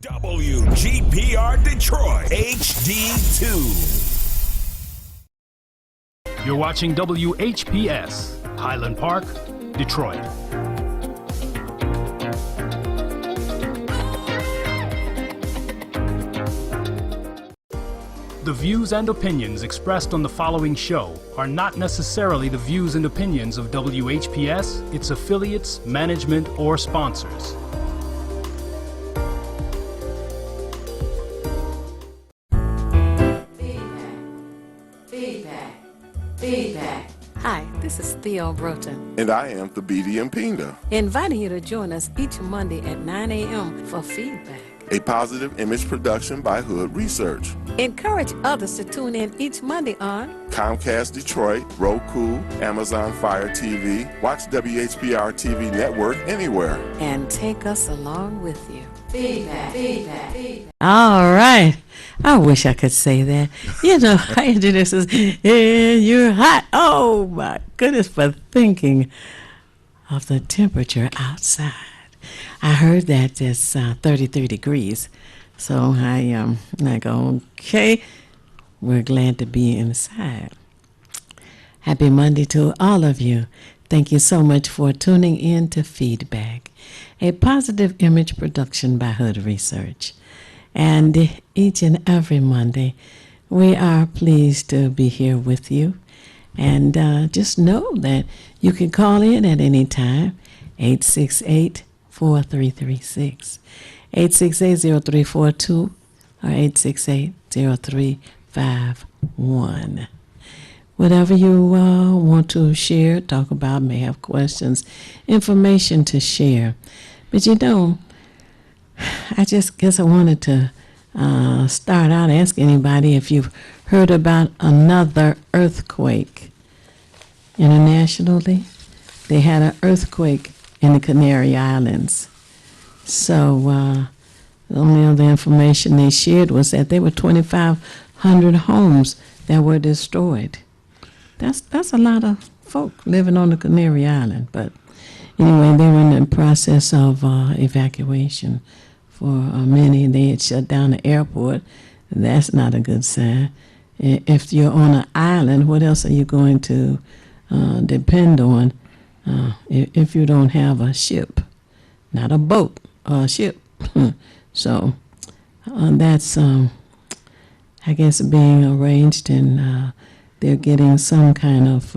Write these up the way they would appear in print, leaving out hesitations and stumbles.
WGPR Detroit HD2. You're watching WHPS, Highland Park, Detroit. The views and opinions expressed on the following show are not necessarily the views and opinions of WHPS, its affiliates, management, or sponsors. Feedback. Hi, this is Theo Broughton. And I am Thabiti Mpinga. Inviting you to join us each Monday at 9 a.m. for Feedback, A positive image production by Hood Research. Encourage others to tune in each Monday on Comcast Detroit, Roku, Amazon Fire TV, watch WHPR TV Network anywhere. and take us along with you. Feedback. All right. I wish I could say that. You know, I introduce this, yeah, you're hot. Oh, my goodness, for thinking of the temperature outside. I heard that it's 33 degrees. So I go, okay, we're glad to be inside. Happy Monday to all of you. Thank you so much for tuning in to Feedback, a positive image production by Hood Research. And each and every Monday, we are pleased to be here with you. And just know that you can call in at any time, 868-4336, 868-0342, or 868-0351. Whatever you want to share, talk about, may have questions, information to share. But you know, I just guess I wanted to start out asking anybody if you've heard about another earthquake internationally. They had an earthquake in the Canary Islands. So the only other information they shared was that there were 2,500 homes that were destroyed. That's a lot of folk living on the Canary Island. But anyway, they were in the process of evacuation for many. They had shut down the airport. That's not a good sign. If you're on an island, what else are you going to depend on if you don't have a ship? Not a boat, a ship. So that's, I guess, being arranged, and they're getting some kind of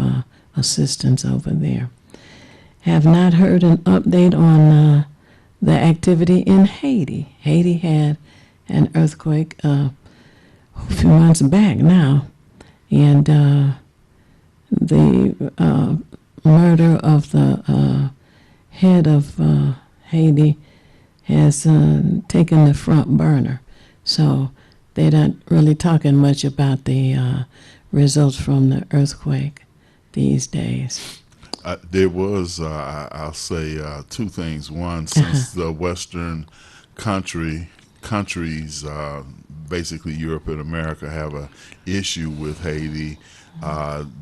assistance over there. Have not heard an update on the activity in Haiti. Haiti had an earthquake a few months back now, and the murder of the head of Haiti has taken the front burner. So they're not really talking much about the results from the earthquake these days. There was, I'll say, two things. One, since the Western countries, basically Europe and America, have a issue with Haiti,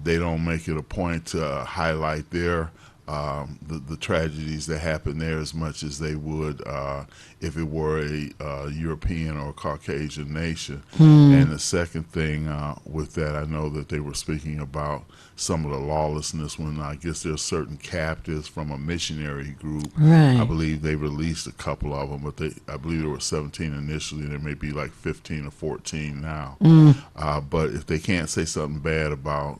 they don't make it a point to highlight their the tragedies that happen there as much as they would if it were a European or Caucasian nation. And the second thing with that, I know that they were speaking about some of the lawlessness when I guess there's certain captives from a missionary group. Right. I believe they released a couple of them, but I believe there were 17 initially. There may be like 15 or 14 now. But if they can't say something bad about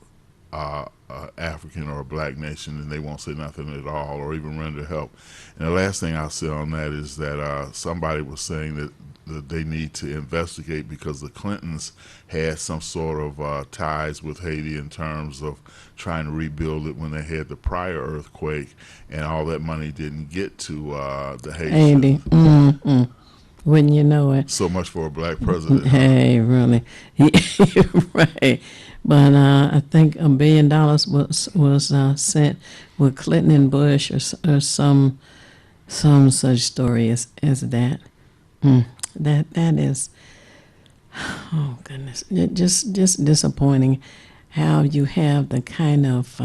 African or a black nation, and they won't say nothing at all or even render help. And the last thing I'll say on that is that somebody was saying that they need to investigate because the Clintons had some sort of ties with Haiti in terms of trying to rebuild it when they had the prior earthquake, and all that money didn't get to the Haitians. Haiti. Wouldn't you know it? So much for a black president. Hey, really? Right. But I think $1 billion was sent with Clinton and Bush, or some such story as that. That is, oh goodness, just disappointing how you have the kind of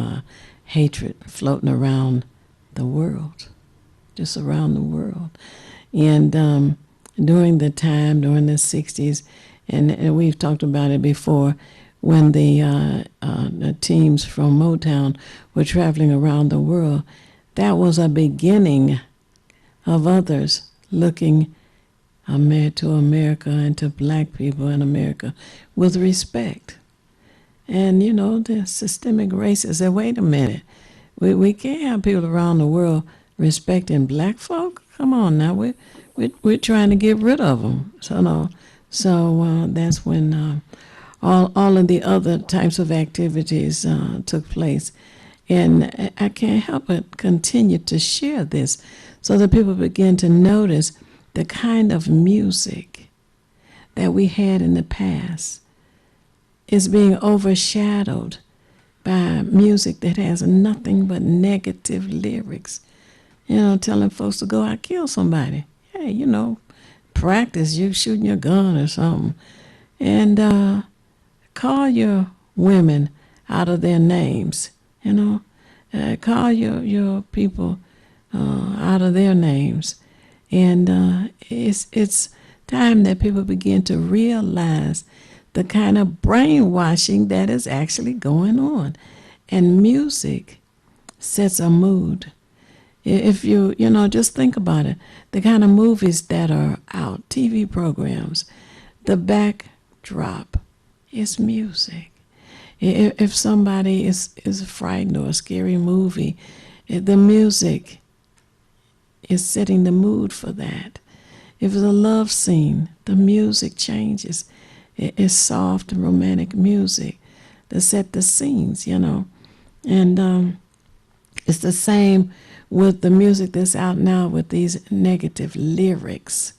hatred floating around the world, just around the world. And during the 60s, and we've talked about it before, when the teams from Motown were traveling around the world. That was a beginning of others looking to America and to black people in America with respect. And, you know, the systemic racists said, wait a minute, we can't have people around the world respecting black folk. Come on now, we're trying to get rid of them. So that's when all of the other types of activities took place. And I can't help but continue to share this so that people begin to notice the kind of music that we had in the past is being overshadowed by music that has nothing but negative lyrics. You know, telling folks to go out kill somebody. Hey, you know, practice you shooting your gun or something. And call your women out of their names, you know. Call your people out of their names. And it's time that people begin to realize the kind of brainwashing that is actually going on. And music sets a mood. If you just think about it, the kind of movies that are out, TV programs, the backdrop is music. If somebody is frightened or a scary movie, the music is setting the mood for that. If it's a love scene, the music changes. It's soft and romantic music to set the scenes, you know. And it's the same with the music that's out now with these negative lyrics.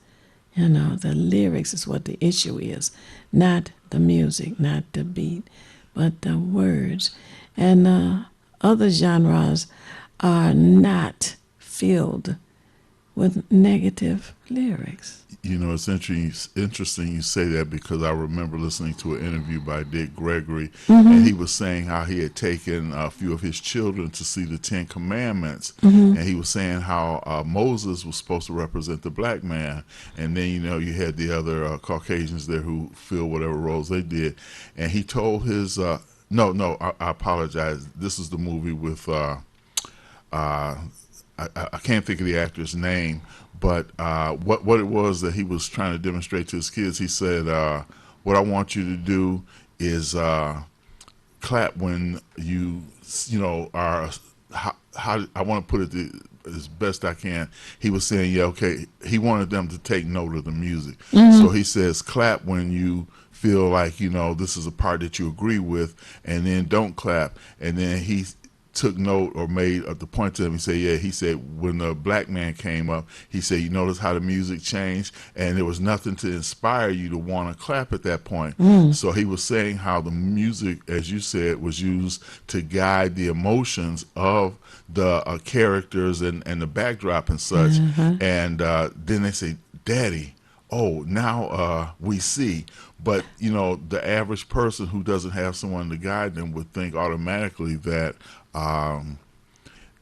You know, the lyrics is what the issue is, not the music, not the beat, but the words. And other genres are not filled with negative lyrics. You know, it's interesting you say that, because I remember listening to an interview by Dick Gregory, and he was saying how he had taken a few of his children to see the Ten Commandments, and he was saying how Moses was supposed to represent the black man, and then, you know, you had the other Caucasians there who filled whatever roles they did, and he told his, I apologize, this is the movie with, I can't think of the actor's name, but what it was that he was trying to demonstrate to his kids, he said, what I want you to do is clap when you are, how I want to put it as best I can. He was saying, yeah, okay, he wanted them to take note of the music. So he says, clap when you feel like, you know, this is a part that you agree with, and then don't clap. And then he took note or made the point to him. He said when the black man came up, he said, you notice how the music changed, and there was nothing to inspire you to want to clap at that point. So he was saying how the music, as you said, was used to guide the emotions of the characters and the backdrop and such. And then they say, Daddy, oh, now we see. But, you know, the average person who doesn't have someone to guide them would think automatically that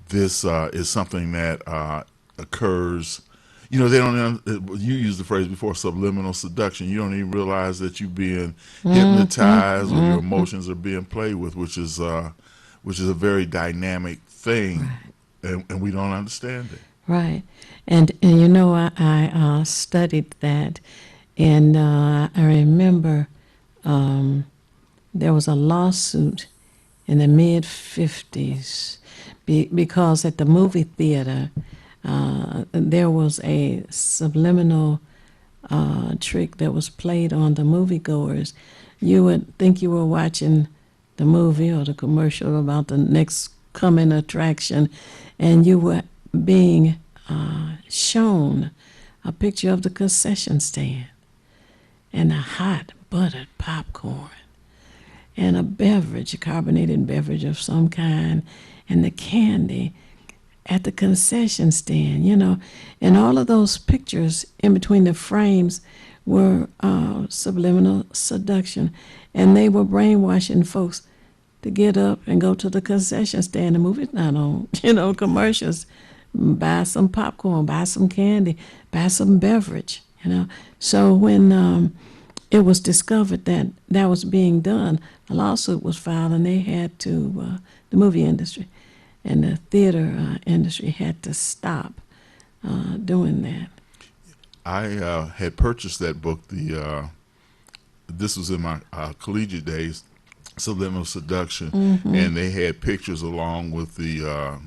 this is something that occurs. You know, they don't. You used the phrase before, subliminal seduction. You don't even realize that you're being hypnotized or your emotions are being played with, which is a very dynamic thing, and we don't understand it. Right, and you know, I studied that, and I remember there was a lawsuit in the mid-50s because at the movie theater there was a subliminal trick that was played on the moviegoers. You would think you were watching the movie or the commercial about the next coming attraction, and you were being shown a picture of the concession stand and a hot buttered popcorn and a beverage, a carbonated beverage of some kind, and the candy at the concession stand, you know. And all of those pictures in between the frames were subliminal seduction, and they were brainwashing folks to get up and go to the concession stand. The movie's not on, you know, commercials. Buy some popcorn, buy some candy, buy some beverage, you know. So when it was discovered that that was being done, a lawsuit was filed, and they had to, the movie industry and the theater industry had to stop doing that. I had purchased that book. This was in my collegiate days, Subliminal Seduction, and they had pictures along with the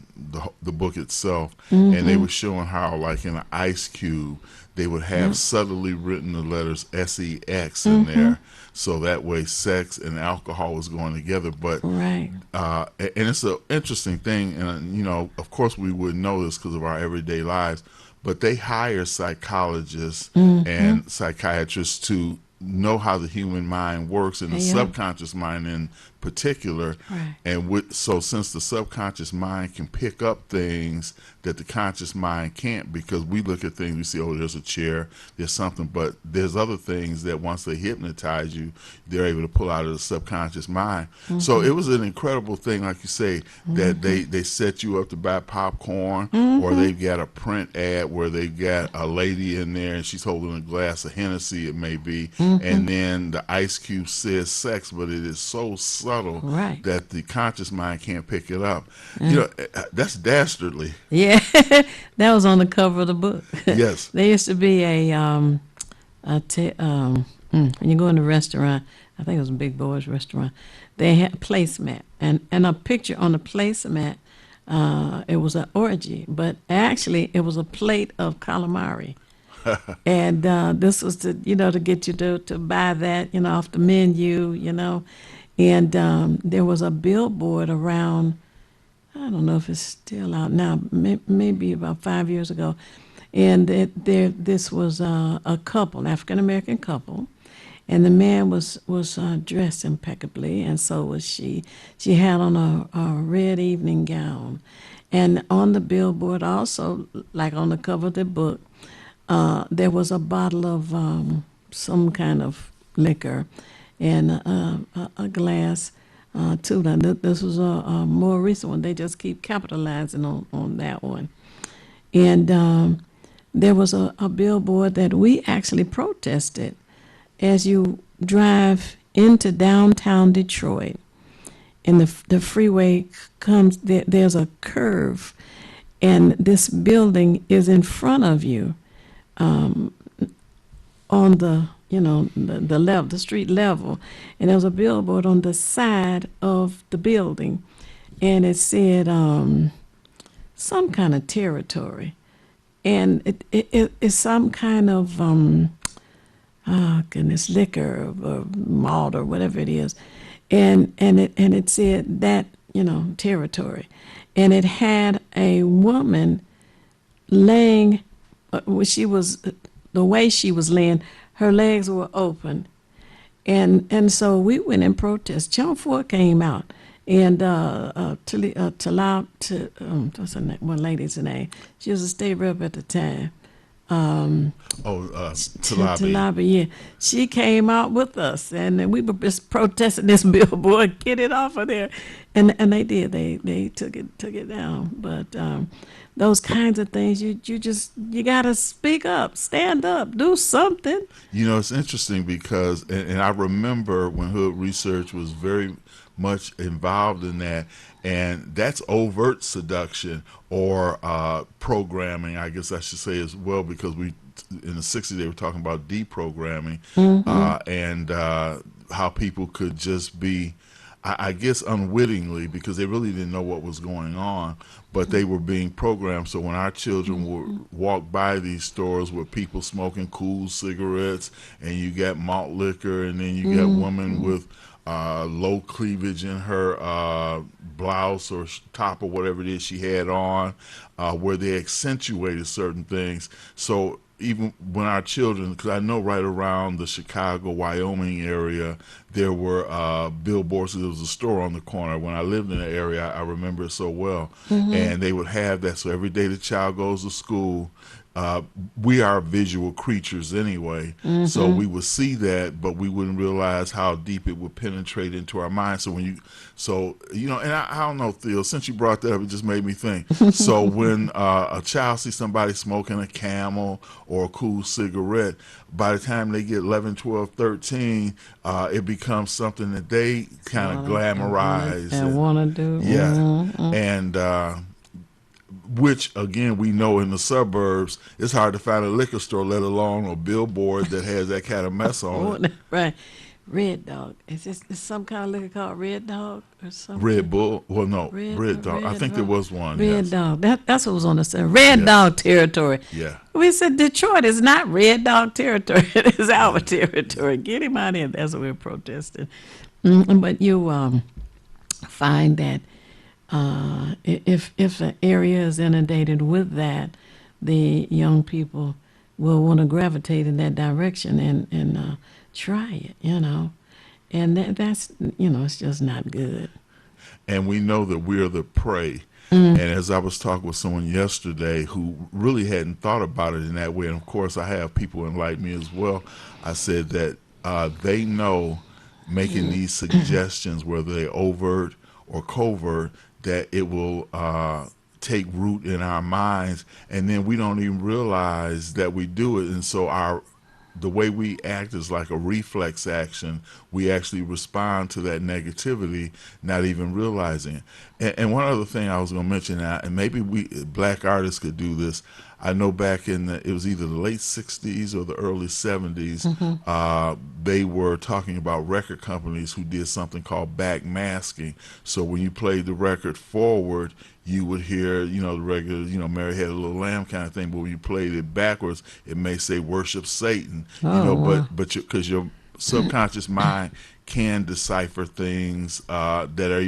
book itself, and they were showing how, like in an ice cube, they would have subtly written the letters SEX in there, so that way sex and alcohol was going together. But Right. And it's an interesting thing, and you know, of course, we wouldn't know this because of our everyday lives, but they hire psychologists and psychiatrists to know how the human mind works, and the Yeah. subconscious mind in particular. Right. And so since the subconscious mind can pick up things that the conscious mind can't, because we look at things, we see, oh, there's a chair, there's something, but there's other things that once they hypnotize you, they're able to pull out of the subconscious mind. So it was an incredible thing, like you say, that they set you up to buy popcorn, or they've got a print ad where they've got a lady in there and she's holding a glass of Hennessy, it may be, and then the ice cube says sex, but it is so subtle Right. that the conscious mind can't pick it up. You know, that's dastardly. Yeah, that was on the cover of the book. Yes. There used to be when you go in a restaurant, I think it was a Big Boys restaurant, they had a placemat, and a picture on the placemat, it was an orgy, but actually it was a plate of calamari. And this was to get you to buy that, off the menu, And there was a billboard around, I don't know if it's still out now, maybe about 5 years ago. And this was a couple, an African-American couple. And the man was dressed impeccably, and so was she. She had on a red evening gown. And on the billboard also, like on the cover of the book, there was a bottle of some kind of liquor and a glass too. Now, this was a more recent one. They just keep capitalizing on that one. And there was a billboard that we actually protested. As you drive into downtown Detroit, and the freeway comes, there's a curve, and this building is in front of you, on the the level, the street level, and there was a billboard on the side of the building, and it said some kind of territory, and it's some kind of liquor or malt or whatever it is, and it said that territory, and it had a woman laying. The way she was laying, her legs were open, and so we went in protest. Channel 4 came out, and what's one lady's name? She was a state rep at the time. Talabi, yeah. She came out with us, and we were just protesting this billboard. Get it off of there, and they did. They took it down. But those kinds of things, you gotta speak up, stand up, do something. It's interesting because, and I remember when Hood Research was very much involved in that, and that's overt seduction or programming, I guess I should say as well, because in the 60s they were talking about deprogramming, and how people could just be, I guess unwittingly, because they really didn't know what was going on, but they were being programmed. So when our children would walk by these stores with people smoking cool cigarettes, and you got malt liquor, and then you got women with low cleavage in her blouse or top or whatever it is she had on, where they accentuated certain things. So even when our children, because I know right around the Chicago, Wyoming area, there were billboards. There was a store on the corner. When I lived in the area, I remember it so well. And they would have that. So every day the child goes to school, we are visual creatures anyway, so we would see that, but we wouldn't realize how deep it would penetrate into our minds. So and I don't know, Theo, since you brought that up, it just made me think. So when a child sees somebody smoking a Camel or a cool cigarette, by the time they get 11, 12, 13, it becomes something that they kind of glamorize and want to do. Yeah, and which again we know in the suburbs it's hard to find a liquor store, let alone a billboard that has that kind of mess on it. Right. Red Dog. Is some kind of liquor called Red Dog or something? Red Bull? Well, no, Red Dog. I think there was one. Red yes. Dog. That's what was on the side. Red Dog territory. Yeah. We said Detroit is not Red Dog territory. It is our territory. Get him out of here. That's what we're protesting. But you find that if the area is inundated with that, the young people will want to gravitate in that direction and try it, and that's it's just not good. And we know that we're the prey. And as I was talking with someone yesterday who really hadn't thought about it in that way, and of course I have people enlighten me as well, I said that they know making these suggestions, whether they're overt or covert, that it will take root in our minds, and then we don't even realize that we do it. And so the way we act is like a reflex action. We actually respond to that negativity, not even realizing it. And one other thing I was going to mention, and maybe black artists could do this. I know back it was either the late 60s or the early 70s, they were talking about record companies who did something called backmasking. So when you played the record forward, you would hear, the regular, Mary Had a Little Lamb kind of thing, but when you played it backwards, it may say worship Satan, wow. but because your subconscious mind can decipher things that are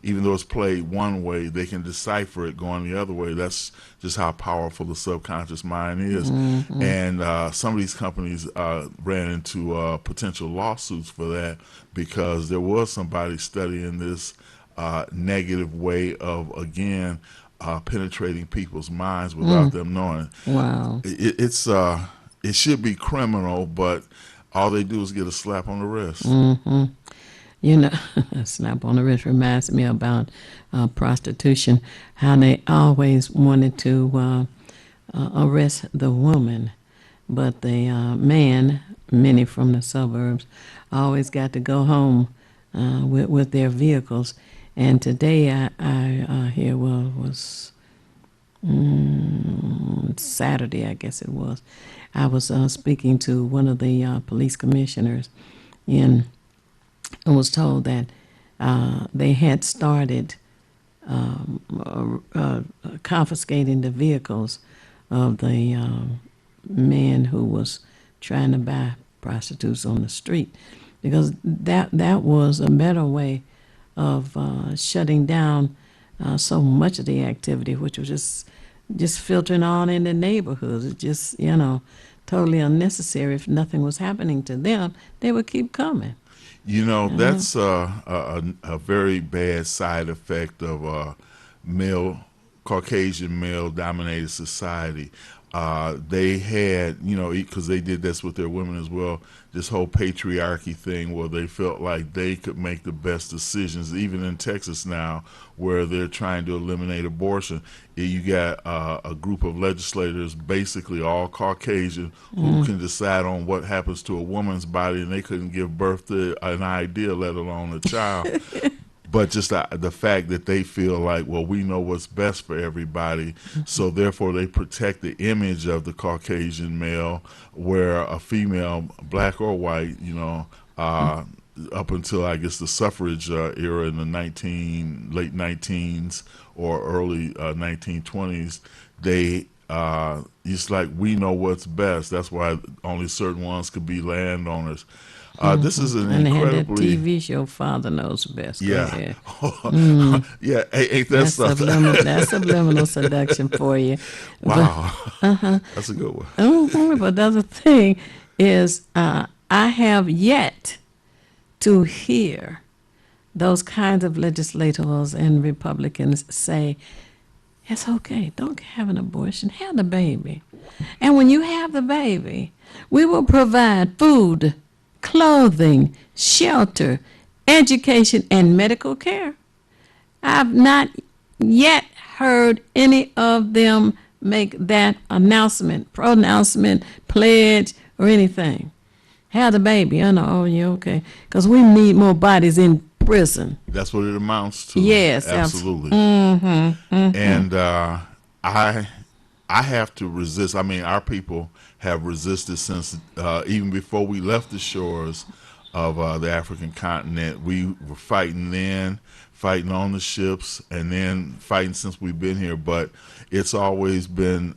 even though it's played one way, they can decipher it going the other way. That's just how powerful the subconscious mind is. And some of these companies ran into potential lawsuits for that because there was somebody studying this negative way of, again, penetrating people's minds without them knowing. Wow. It should be criminal, but all they do is get a slap on the wrist. A slap on the wrist reminds me about prostitution, how they always wanted to arrest the woman, but the man, many from the suburbs, always got to go home with their vehicles. And today I hear, well, it was Saturday, I guess it was, I was speaking to one of the police commissioners and was told that they had started confiscating the vehicles of the man who was trying to buy prostitutes on the street, because that was a better way of shutting down so much of the activity, which was just filtering on in the neighborhoods. It just, totally unnecessary. If nothing was happening to them, they would keep coming. That's a very bad side effect of Caucasian male-dominated society. They had, because they did this with their women as well, this whole patriarchy thing where they felt like they could make the best decisions, even in Texas now, where they're trying to eliminate abortion. You got a group of legislators, basically all Caucasian, who can decide on what happens to a woman's body, and they couldn't give birth to an idea, let alone a child. But just the fact that they feel like, well, we know what's best for everybody, so therefore they protect the image of the Caucasian male, where a female, black or white, up until, I guess, the suffrage era in the late 19s or early 1920s, they it's like, we know what's best. That's why only certain ones could be landowners. This is an and incredibly... And they had that TV show, Father Knows Best. Yeah. Yeah, ain't that That's something? that's subliminal seduction for you. Wow. That's a good one. But the other thing is, I have yet to hear those kinds of legislators and Republicans say, It's okay. Don't have an abortion. Have the baby. And when you have the baby, we will provide food, clothing, shelter, education, and medical care. I've not yet heard any of them make that announcement, pronouncement, pledge, or anything. Have the baby. Oh, yeah, okay. Because we need more bodies in prison. That's what it amounts to. Yes, absolutely. Mm-hmm. And I have to resist. I mean, our people have resisted since even before we left the shores of the African continent. We were fighting then, fighting on the ships, and then fighting since we've been here. But it's always been,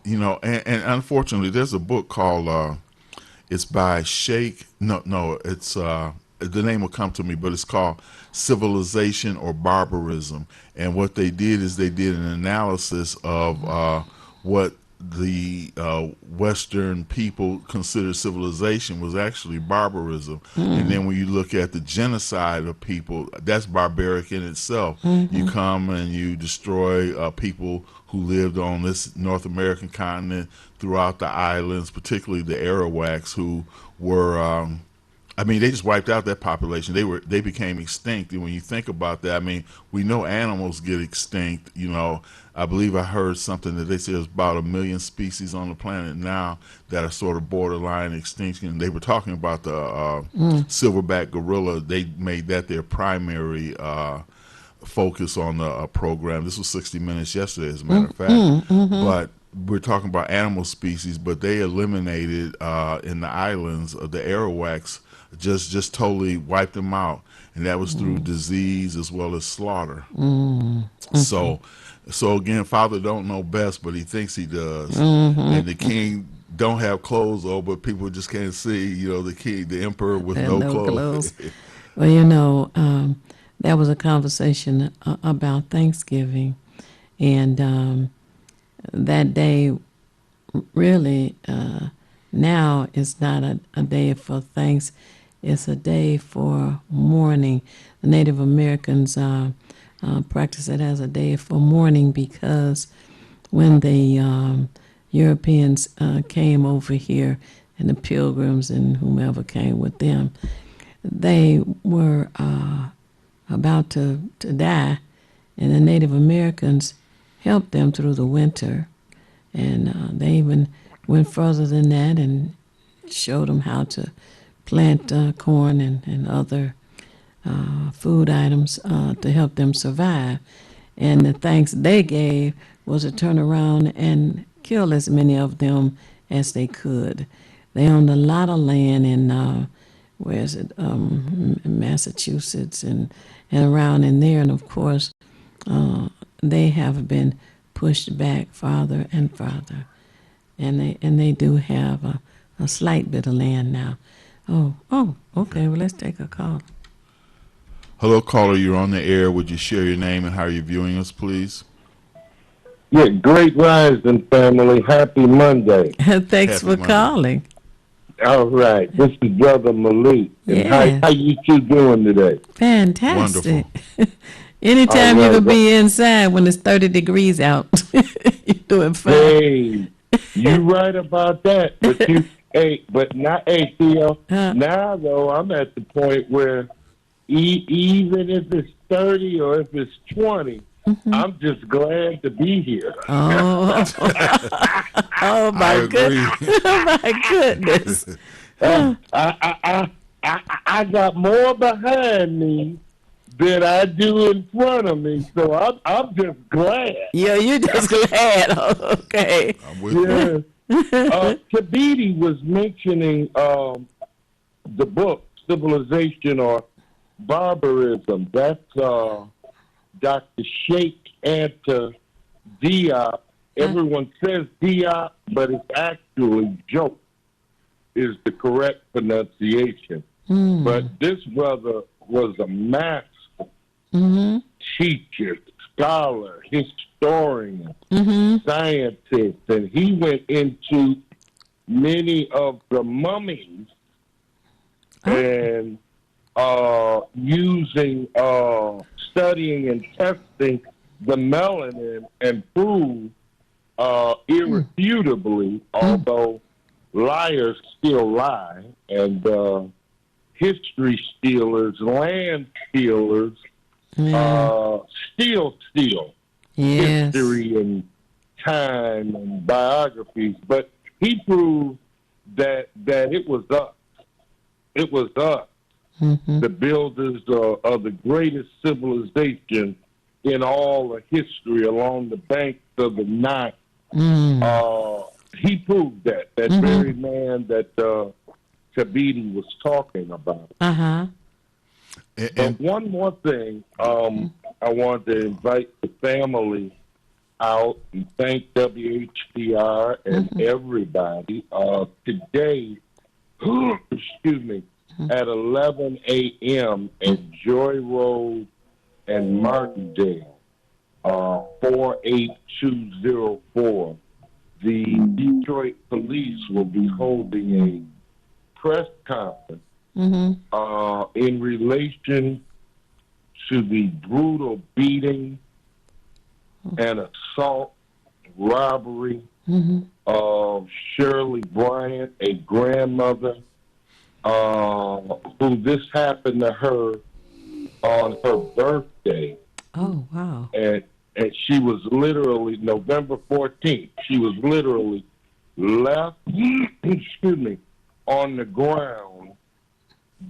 and unfortunately, there's a book called, it's by Sheikh, it's, the name will come to me, but it's called Civilization or Barbarism. And what they did is they did an analysis of what the Western people considered civilization was actually barbarism. And then when you look at the genocide of people, that's barbaric in itself. You come and you destroy people who lived on this North American continent throughout the islands, particularly the Arawaks, who were they just wiped out that population. They became extinct. And when you think about that, we know animals get extinct. I believe I heard something that they said there's about 1 million species on the planet now that are sort of borderline extinction. They were talking about the silverback gorilla. They made that their primary focus on the program. This was 60 Minutes yesterday, as a matter of fact. But we're talking about animal species, but they eliminated in the islands of the Arawaks, just totally wiped them out, and that was through disease as well as slaughter. So again, Father don't know best, but he thinks he does. And the king don't have clothes on, but people just can't see. The king, the emperor with no clothes. Well, there was a conversation about Thanksgiving, and that day really now is not a day for thanks. It's a day for mourning. The Native Americans practice it as a day for mourning because when the Europeans came over here, and the Pilgrims and whomever came with them, they were about to die, and the Native Americans helped them through the winter. And they even went further than that and showed them how to plant corn and other food items to help them survive. And the thanks they gave was to turn around and kill as many of them as they could. They owned a lot of land in, Massachusetts and around in there. And of course, they have been pushed back farther and farther. And they do have a slight bit of land now. Oh, okay. Well, let's take a call. Hello, caller. You're on the air. Would you share your name and how you're viewing us, please? Yeah, Great Rising family. Happy Monday. Thanks for calling. All right. This is Brother Malik. Yeah. And how you two doing today? Fantastic. Anytime you can be inside when it's 30 degrees out, you're doing fine. Hey, you right about that. But Theo, now though, I'm at the point where even if it's 30 or if it's 20, I'm just glad to be here. Oh, oh my goodness! Oh my goodness! I got more behind me than I do in front of me, so I'm just glad. Yeah, you're just glad. Okay. I'm with you. Thabiti was mentioning the book Civilization or Barbarism. That's Dr. Sheikh Anta Diop. Everyone says Diop, but it's actually Joke is the correct pronunciation. But this brother was a master teacher, scholar, historian, scientist, and he went into many of the mummies and using, studying and testing the melanin and prove irrefutably, although liars still lie, and history stealers, land stealers, still steal Yes. history and time and biographies. But he proved that it was us. It was us, the builders of the greatest civilization in all of history along the banks of the Nile. He proved that very man that Thabiti was talking about. Uh-huh. But one more thing, I want to invite the family out and thank WHPR and everybody. Today, excuse me, at 11 a.m. at Joy Road and Martindale, 48204, the Detroit police will be holding a press conference in relation to the brutal beating and assault, robbery of Shirley Bryant, a grandmother, who this happened to her on her birthday. Oh, wow. And she was literally, November 14th, she was literally left, excuse me, on the ground,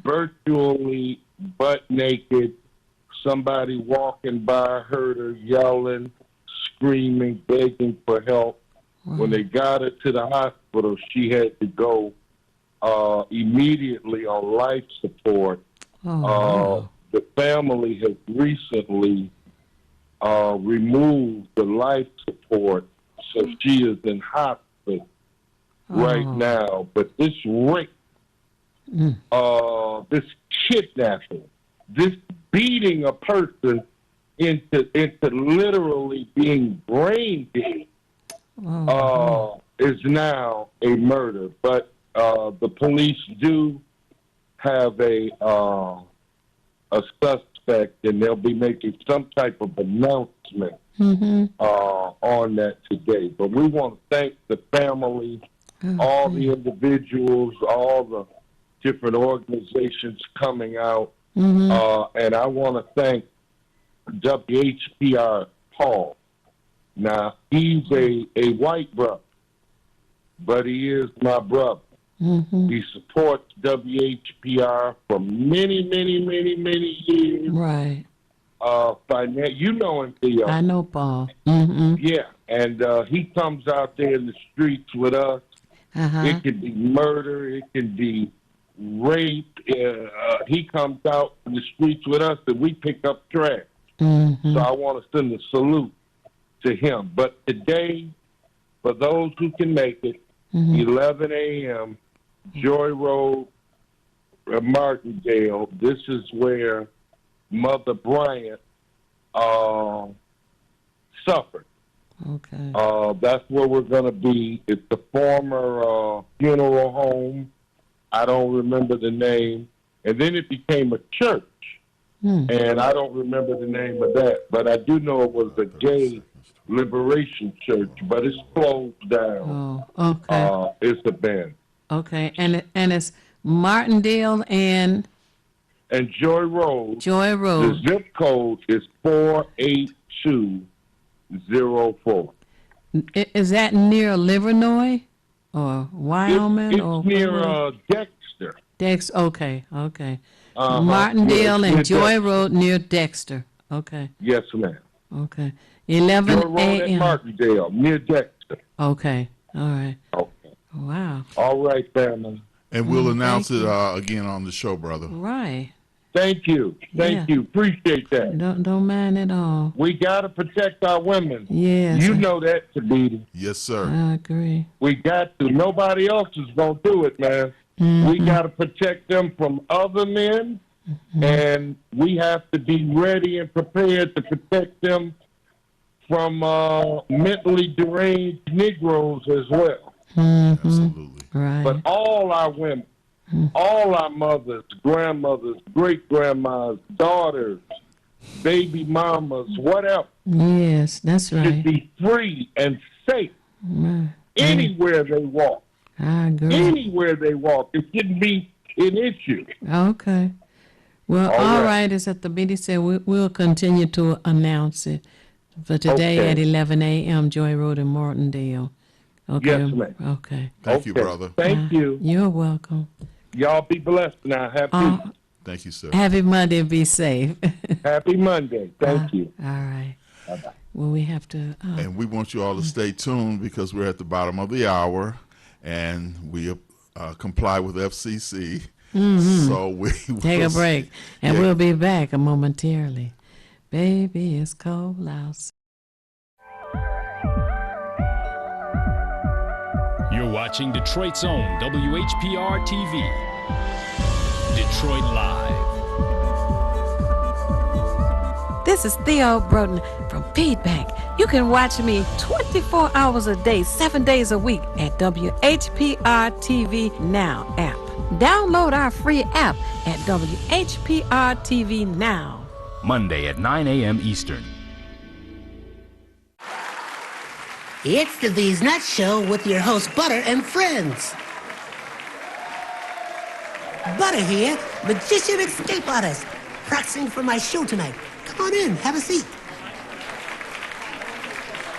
virtually butt naked. Somebody walking by heard her yelling, screaming, begging for help. When they got her to the hospital, she had to go immediately on life support. The family has recently removed the life support, so she is in hospice right now. But this rape, this kidnapping, this beating a person into literally being brain dead is now a murder. But the police do have a suspect, and they'll be making some type of announcement on that today. But we want to thank the family, all the individuals, all the different organizations coming out, and I want to thank WHPR Paul. Now, he's a white brother, but he is my brother. He supports WHPR for many, many, many, many years. Right. You know him, Theo. I know Paul. Yeah, and he comes out there in the streets with us. It can be murder. It can be rape. He comes out in the streets with us, and we pick up trash. So I want to send a salute to him. But today, for those who can make it, 11 a.m., Joy Road, Martindale. This is where Mother Bryant suffered. Okay. That's where we're going to be. It's the former funeral home. I don't remember the name. And then it became a church. And I don't remember the name of that. But I do know it was a gay liberation church, but it's closed down. Oh, okay. It's a band. Okay, and it's Martindale and Joy Road. Joy Road. The zip code is 48204. Is that near Livernois or Wyoming? It's near Dexter. Dexter. Okay. Martindale and Joy Road near Dexter. Okay. Yes, ma'am. Okay. Joy 11 Road at a.m. Martindale near Dexter. Okay. All right. Okay. Wow. All right, family. And we'll announce it again on the show, brother. Right. Thank you. Thank you. Appreciate that. Don't mind at all. We got to protect our women. Yes. You know that, Thabiti. Yes, sir. I agree. We got to. Nobody else is going to do it, man. We got to protect them from other men, and we have to be ready and prepared to protect them from mentally deranged Negroes as well. Absolutely. Right. But all our women, all our mothers, grandmothers, great-grandmas, daughters, baby mamas, whatever, Yes, that's should right. be free and safe Mm, anywhere they walk. I agree. Anywhere they walk, it shouldn't be an issue. Okay. Well, All all right. right, as at the meeting said, we'll continue to announce it for today Okay. at 11 a.m. Joy Road in Martindale. Okay. Yes, ma'am. Okay. Thank you, Okay. brother. Thank you. You're welcome. Y'all be blessed now. Thank you, sir. Happy Monday. Be safe. Happy Monday. Thank you. All right. Bye-bye. Well, we have to. And we want you all to stay tuned because we're at the bottom of the hour, and we comply with FCC. So we Take a will- break, and Yeah. we'll be back momentarily. Baby, it's cold outside. You're watching Detroit's own WHPR TV. Detroit Live. This is Theo Broden from Feedback. You can watch me 24 hours a day, 7 days a week at WHPR TV Now app. Download our free app at WHPR TV Now. Monday at 9 a.m. Eastern. It's the These Nuts Show with your host, Butter and friends. Butter here, magician escape artist, practicing for my show tonight. Come on in, have a seat.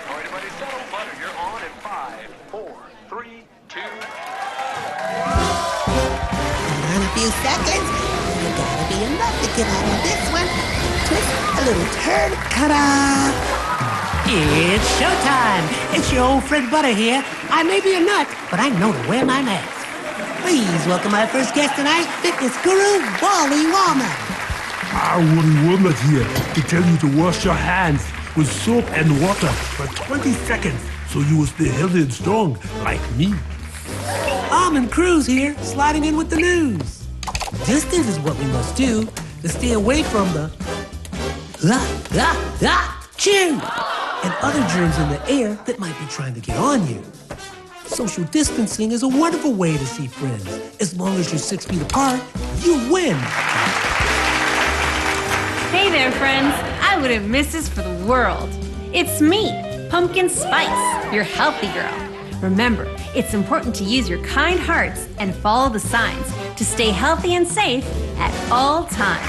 All right, everybody settle. Butter, you're on in 5, 4, 3, 2. In a few seconds, you gotta be enough to get out of this one. Twist a little turn, ta-da! It's showtime. It's your old friend Butter here. I may be a nut, but I know to wear my mask. Please welcome my first guest tonight, fitness guru, Wally Wallnut. Wally Wallnut here to tell you to wash your hands with soap and water for 20 seconds so you will stay healthy and strong like me. Almond Cruz here, sliding in with the news. Distance is what we must do to stay away from the chew and other germs in the air that might be trying to get on you. Social distancing is a wonderful way to see friends. As long as you're 6 feet apart, you win. Hey there, friends. I wouldn't miss this for the world. It's me, Pumpkin Spice, your healthy girl. Remember, it's important to use your kind hearts and follow the signs to stay healthy and safe at all times.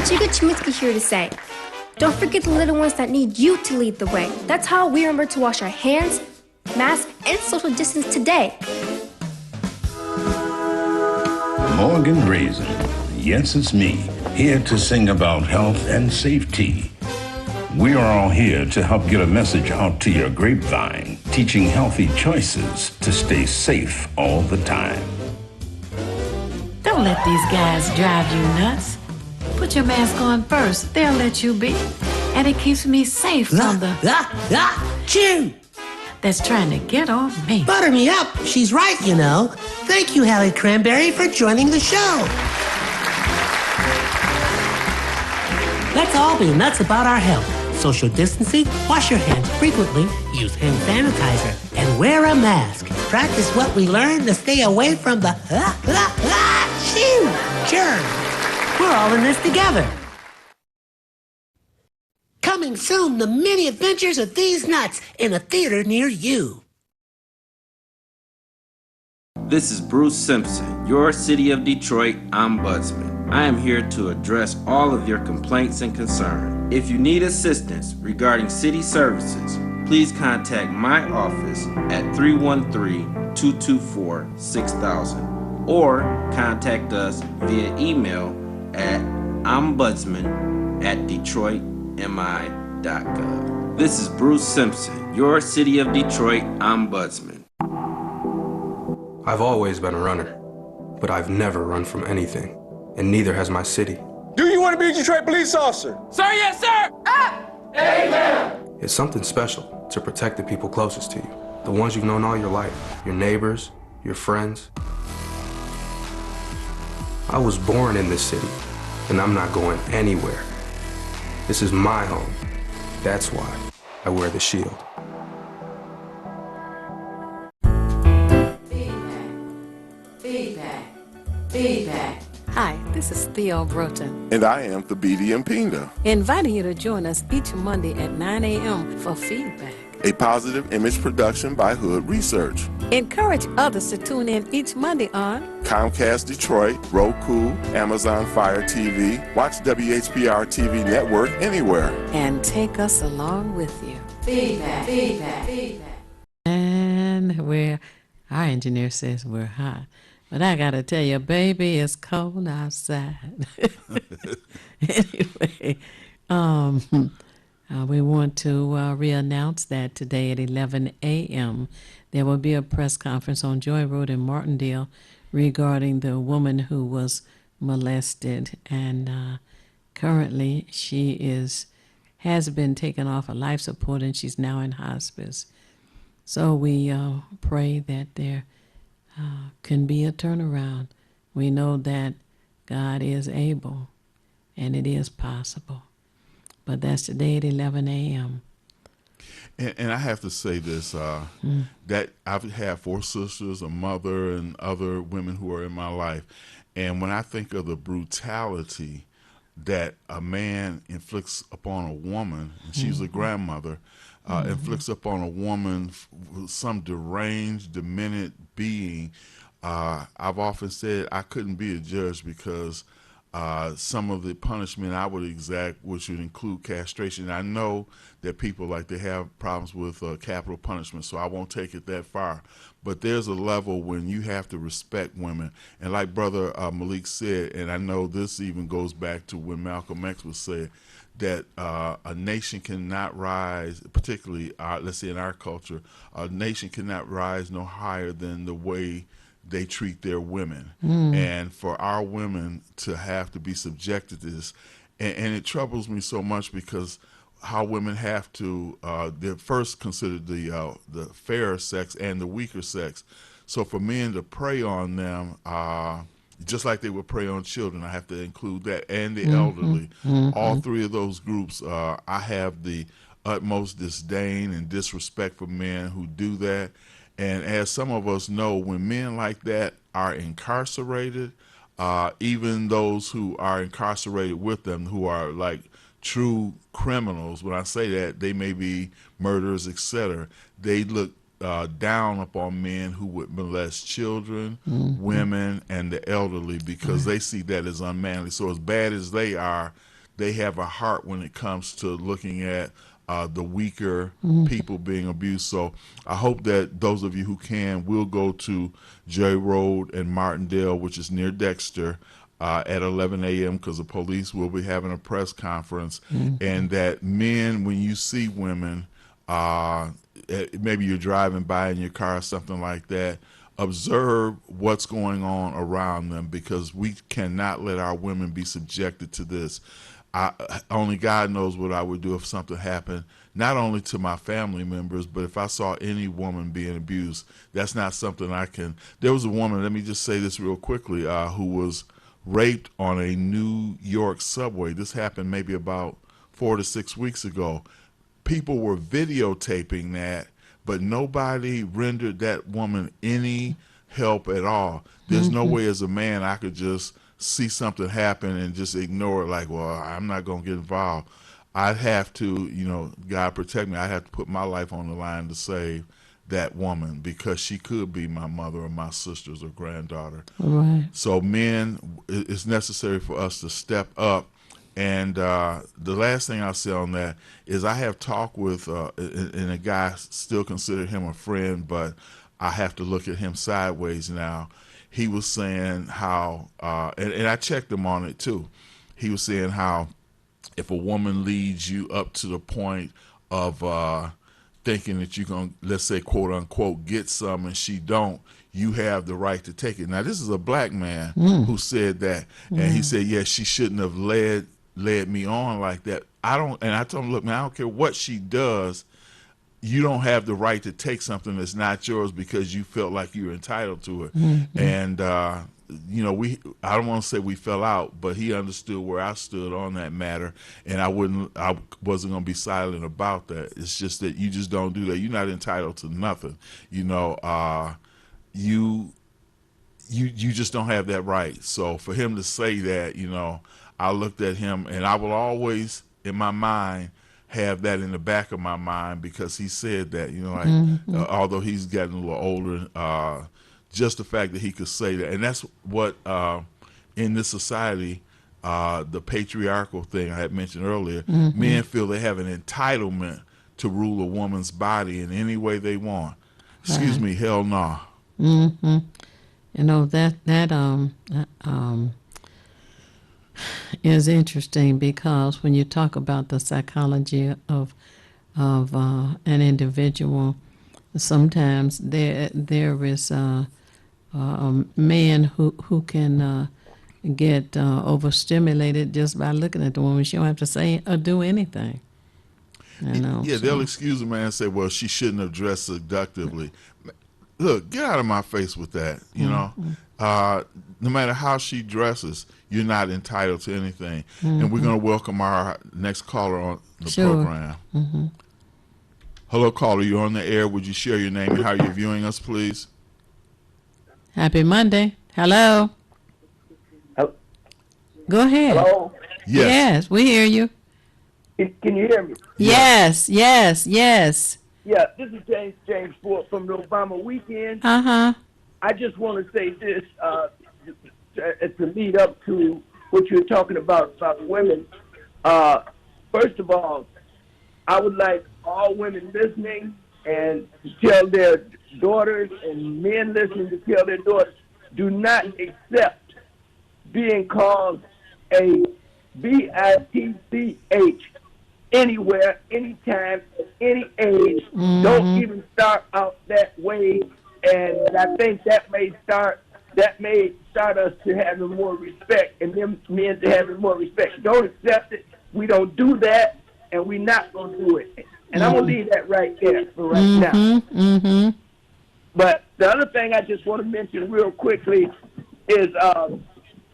Chica Chiminsky here to say, don't forget the little ones that need you to lead the way. That's how we remember to wash our hands, mask, and social distance today. Morgan Raisin. Yes, it's me, here to sing about health and safety. We are all here to help get a message out to your grapevine, teaching healthy choices to stay safe all the time. Don't let these guys drive you nuts. Put your mask on first. They'll let you be. And it keeps me safe from the chew that's trying to get on me. Butter me up. She's right, you know. Thank you, Hallie Cranberry, for joining the show. Let's all be nuts about our health. Social distancing, wash your hands frequently, use hand sanitizer, and wear a mask. Practice what we learned to stay away from the germs. We're all in this together. Coming soon, the many adventures of these nuts in a theater near you. This is Bruce Simpson, your City of Detroit Ombudsman. I am here to address all of your complaints and concerns. If you need assistance regarding city services, please contact my office at 313-224-6000 or contact us via email at ombudsman@detroitmi.gov. This is Bruce Simpson, your City of Detroit Ombudsman. I've always been a runner, but I've never run from anything, and neither has my city. Do you want to be a Detroit police officer? Sir, yes, sir! Amen! It's something special to protect the people closest to you, the ones you've known all your life, your neighbors, your friends. I was born in this city, and I'm not going anywhere. This is my home. That's why I wear the shield. Feedback. Hi, this is Theo Broughton, And I am Thabiti Mpinda. inviting you to join us each Monday at 9 a.m. for feedback. A positive image production by Hood Research. Encourage others to tune in each Monday on Comcast Detroit, Roku, Amazon Fire TV. Watch WHPR TV Network anywhere. and take us along with you. Feedback, feedback, feedback. And our engineer says we're hot. But I got to tell you, baby, it's cold outside. Anyway, we want to re-announce that today at 11 a.m. there will be a press conference on Joy Road in Martindale regarding the woman who was molested. And currently she has been taken off of life support and she's now in hospice. So we pray that there can be a turnaround. We know that God is able and it is possible. But that's today at 11 a.m. And I have to say this, that I've had 4 sisters, a mother, and other women who are in my life. And when I think of the brutality that a man inflicts upon a woman, and she's a grandmother, inflicts upon a woman, some deranged, demented being, I've often said I couldn't be a judge because some of the punishment I would exact, which would include castration. I know that people like to have problems with capital punishment, so I won't take it that far. But there's a level when you have to respect women. And like Brother Malik said, and I know this even goes back to when Malcolm X was said, that a nation cannot rise, particularly, let's say in our culture, a nation cannot rise no higher than the way they treat their women. And for our women to have to be subjected to this, and it troubles me so much because how women have to, they're first considered the fairer sex and the weaker sex. So for men to prey on them, just like they would prey on children, I have to include that, and the elderly. All 3 of those groups, I have the utmost disdain and disrespect for men who do that. And as some of us know, when men like that are incarcerated, even those who are incarcerated with them, who are like true criminals, when I say that, they may be murderers, etc., they look down upon men who would molest children, women, and the elderly because they see that as unmanly. So as bad as they are, they have a heart when it comes to looking at the weaker people being abused. So I hope that those of you who can will go to Joy Road in Martindale, which is near Dexter, at 11 a.m. because the police will be having a press conference. And that men, when you see women, maybe you're driving by in your car or something like that, observe what's going on around them, because we cannot let our women be subjected to this. Only God knows what I would do if something happened, not only to my family members, but if I saw any woman being abused. That's not something I can. There was a woman, let me just say this real quickly, who was raped on a New York subway. This happened maybe about 4 to 6 weeks ago. People were videotaping that, but nobody rendered that woman any help at all. There's no way as a man I could just see something happen and just ignore it like, well, I'm not going to get involved. I'd have to, God protect me, I'd have to put my life on the line to save that woman because she could be my mother or my sister's or granddaughter. Right. So men, it's necessary for us to step up. And the last thing I'll say on that is I have talked with, and a guy still consider him a friend, but I have to look at him sideways now. He was saying how, and I checked him on it too. He was saying how if a woman leads you up to the point of thinking that you're going to, let's say, quote unquote, get some and she don't, you have the right to take it. Now, this is a black man who said that. And he said, yeah, she shouldn't have led me on like that. And I told him, look, man, I don't care what she does. You don't have the right to take something that's not yours because you felt like you were entitled to it. And, I don't want to say we fell out, but he understood where I stood on that matter. And I wasn't going to be silent about that. It's just that you just don't do that. You're not entitled to nothing. You you just don't have that right. So for him to say that, I looked at him, and I will always in my mind have that in the back of my mind, because he said that, although he's gotten a little older, just the fact that he could say that. And that's what in this society, the patriarchal thing I had mentioned earlier, men feel they have an entitlement to rule a woman's body in any way they want. Excuse me, hell no. That is interesting, because when you talk about the psychology of an individual, sometimes there is a man who can get overstimulated just by looking at the woman. She don't have to say or do anything. They'll excuse a man and say, well, she shouldn't have dressed seductively. Look, get out of my face with that. No matter how she dresses, you're not entitled to anything. And we're going to welcome our next caller on the program. Hello, caller. You're on the air. Would you share your name and how you're viewing us, please? Happy Monday. Hello. Go ahead. Hello? Yes, we hear you. Can you hear me? Yes. Yeah, this is James Ford from the Obama weekend. Uh-huh. I just want to say this to lead up to what you're talking about women. First of all, I would like all women listening and to tell their daughters, and men listening to tell their daughters, do not accept being called a bitch anywhere, anytime, at any age. Don't even start out that way. And I think that may start us to having more respect, and them men to having more respect. Don't accept it. We don't do that, and we're not going to do it. And I'm going to leave that right there for right now. But the other thing I just want to mention real quickly is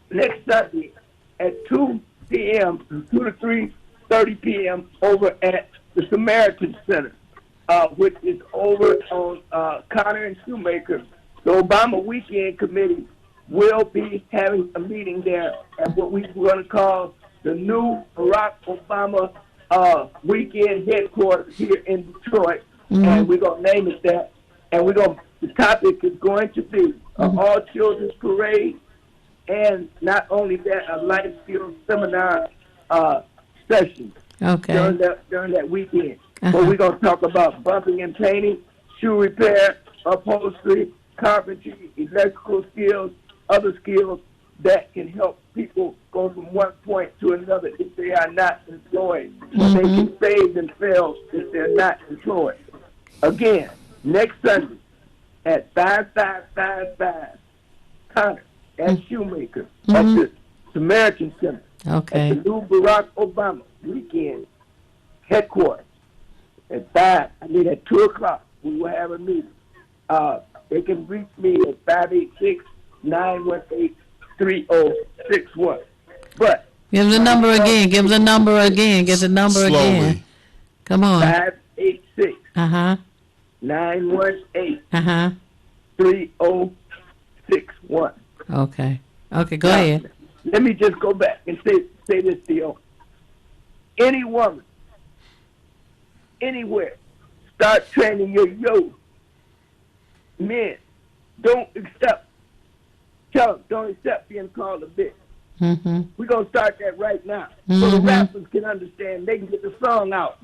next Sunday at 2 p.m., 2 to 3:30 p.m. over at the Samaritan Center, which is over on Connor and Shoemaker. The Obama Weekend Committee will be having a meeting there at what we're going to call the new Barack Obama Weekend Headquarters here in Detroit, and we're going to name it that. And the topic is going to be all children's parade, and not only that, a life skills seminar session during that weekend. But we're going to talk about bumping and painting, shoe repair, upholstery, carpentry, electrical skills, other skills that can help people go from one point to another if they are not employed. They can save themselves if they're not employed. Again, next Sunday at 5555 Connor and Shoemaker at the Samaritan Center at the new Barack Obama Weekend Headquarters at 2 o'clock. We will have a meeting. They can reach me at 586-918-3061. But give the number again. Give the number again. Give the number again. Come on. 586. 918. 3061. Okay. Okay. Go ahead. Let me just go back and say this to you. Any woman, anywhere, start training your yo. Men, don't accept being called a bitch. We're going to start that right now. So the rappers can understand, they can get the song out,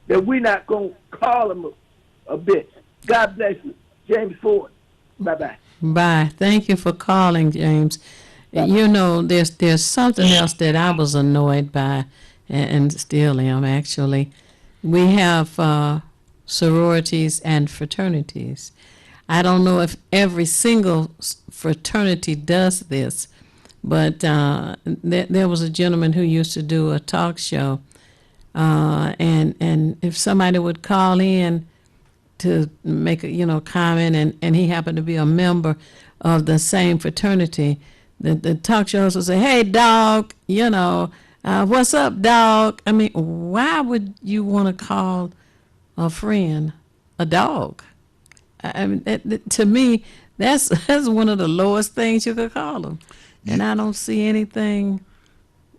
that we're not going to call them a bitch. God bless you. James Ford. Bye-bye. Bye. Thank you for calling, James. You know, there's something else that I was annoyed by, and still am, actually. We have sororities and fraternities. I don't know if every single fraternity does this, but there was a gentleman who used to do a talk show, and if somebody would call in to make a comment, and he happened to be a member of the same fraternity, the talk show host would say, "Hey, dog, what's up, dog?" I mean, why would you want to call a friend a dog? I mean, to me, That's one of the lowest things you could call them. And I don't see anything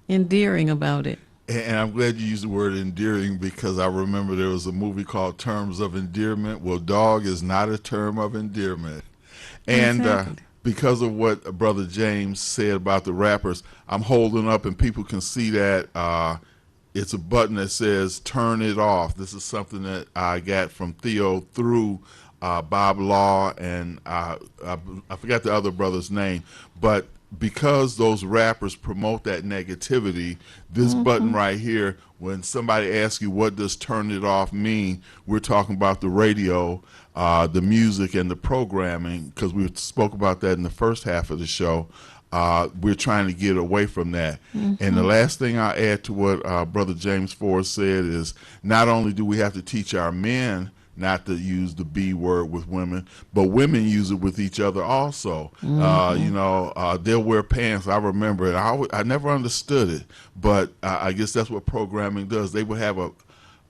endearing about it. And I'm glad you used the word endearing, because I remember there was a movie called Terms of Endearment. Well, dog is not a term of endearment. And Exactly. Because of what Brother James said about the rappers, I'm holding up, and people can see that it's a button that says turn it off. This is something that I got from Theo through Bob Law, and I forgot the other brother's name, but because those rappers promote that negativity, this button right here, when somebody asks you what does turn it off mean, we're talking about the radio, the music, and the programming, because we spoke about that in the first half of the show. We're trying to get away from that. And the last thing I'll add to what Brother James Ford said is, not only do we have to teach our men not to use the B word with women, but women use it with each other also. They'll wear pants. I remember it. I never understood it, but I guess that's what programming does. They would have a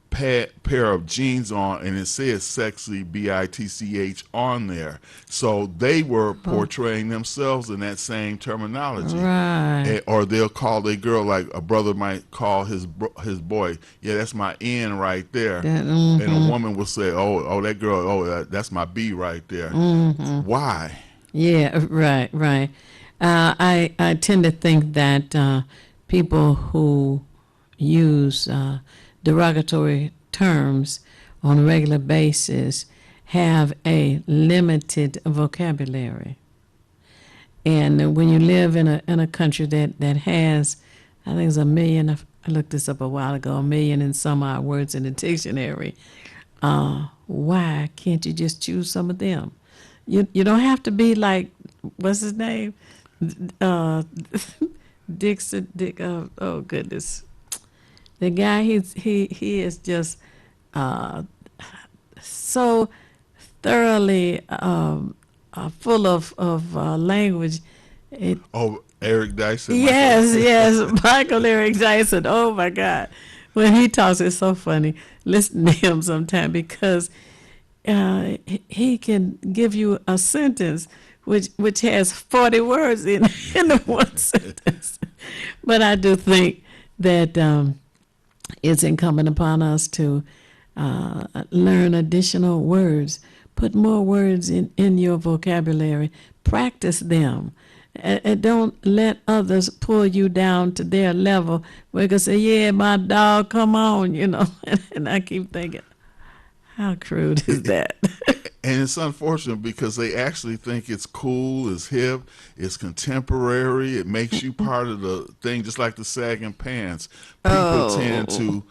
pair of jeans on, and it says sexy, B-I-T-C-H, on there. So they were portraying themselves in that same terminology. Right. Or they'll call their girl, like a brother might call his boy, yeah, that's my N right there. And a woman will say, oh, that girl, that's my B right there. Why? Yeah, right. I tend to think that people who use derogatory terms on a regular basis have a limited vocabulary. And when you live in a country that has, I think it's 1 million, I looked this up a while ago, 1 million and some odd words in the dictionary, why can't you just choose some of them? You don't have to be like, what's his name? Dixon, oh goodness. The guy, he is just so thoroughly full of language. Eric Dyson. Yes, Michael Eric Dyson. Oh my God, when he talks, it's so funny. Listen to him sometime, because he can give you a sentence which has 40 words in the one sentence. But I do think that it's incumbent upon us to learn additional words, put more words in your vocabulary, practice them, and don't let others pull you down to their level where you can say, yeah, my dog, come on, and I keep thinking, how crude is that? And it's unfortunate, because they actually think it's cool, it's hip, it's contemporary, it makes you part of the thing, just like the sagging pants. People tend to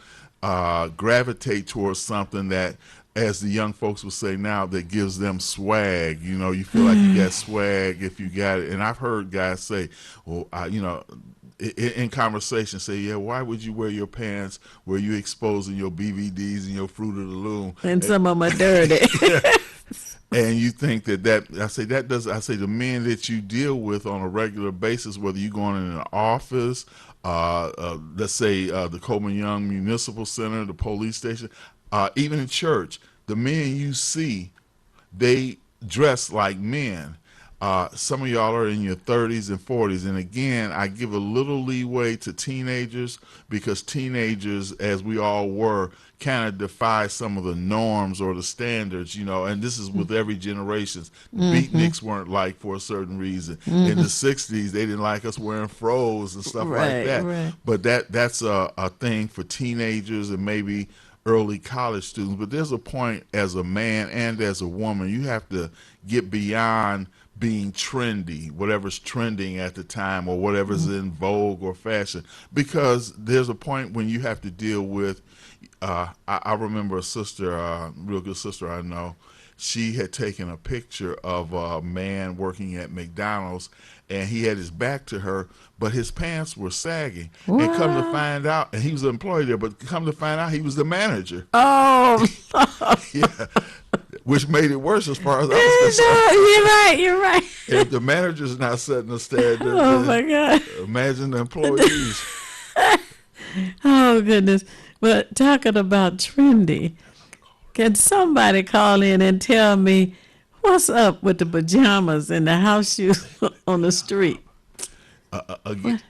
gravitate towards something that, as the young folks will say now, that gives them swag. You feel like you got swag if you got it. And I've heard guys say, well, in conversation, say, yeah, why would you wear your pants where you exposing your BVDs and your Fruit of the Loom? And some of them are dirty. And you think that I say the men that you deal with on a regular basis, whether you're going in an office, let's say the Coleman Young Municipal Center, the police station, even in church, the men you see, they dress like men. Some of y'all are in your 30s and 40s. And again, I give a little leeway to teenagers, because teenagers, as we all were, kind of defy some of the norms or the standards, and this is with every generation. Beatniks weren't liked for a certain reason. In the 60s, they didn't like us wearing froze and stuff like that. Right. But that's a thing for teenagers and maybe early college students. But there's a point, as a man and as a woman, you have to get beyond being trendy, whatever's trending at the time or whatever's in vogue or fashion, because there's a point when you have to deal with, I remember a sister, real good sister I know, she had taken a picture of a man working at McDonald's, and he had his back to her, but his pants were sagging. What? And come to find out, and he was an employee there, but come to find out he was the manager. Oh, yeah. Which made it worse as far as I was concerned. You're right. If the manager's not setting the standard, Oh my God. Imagine the employees. Oh goodness. But talking about trendy, can somebody call in and tell me What's up with the pajamas and the house shoes on the street? Again,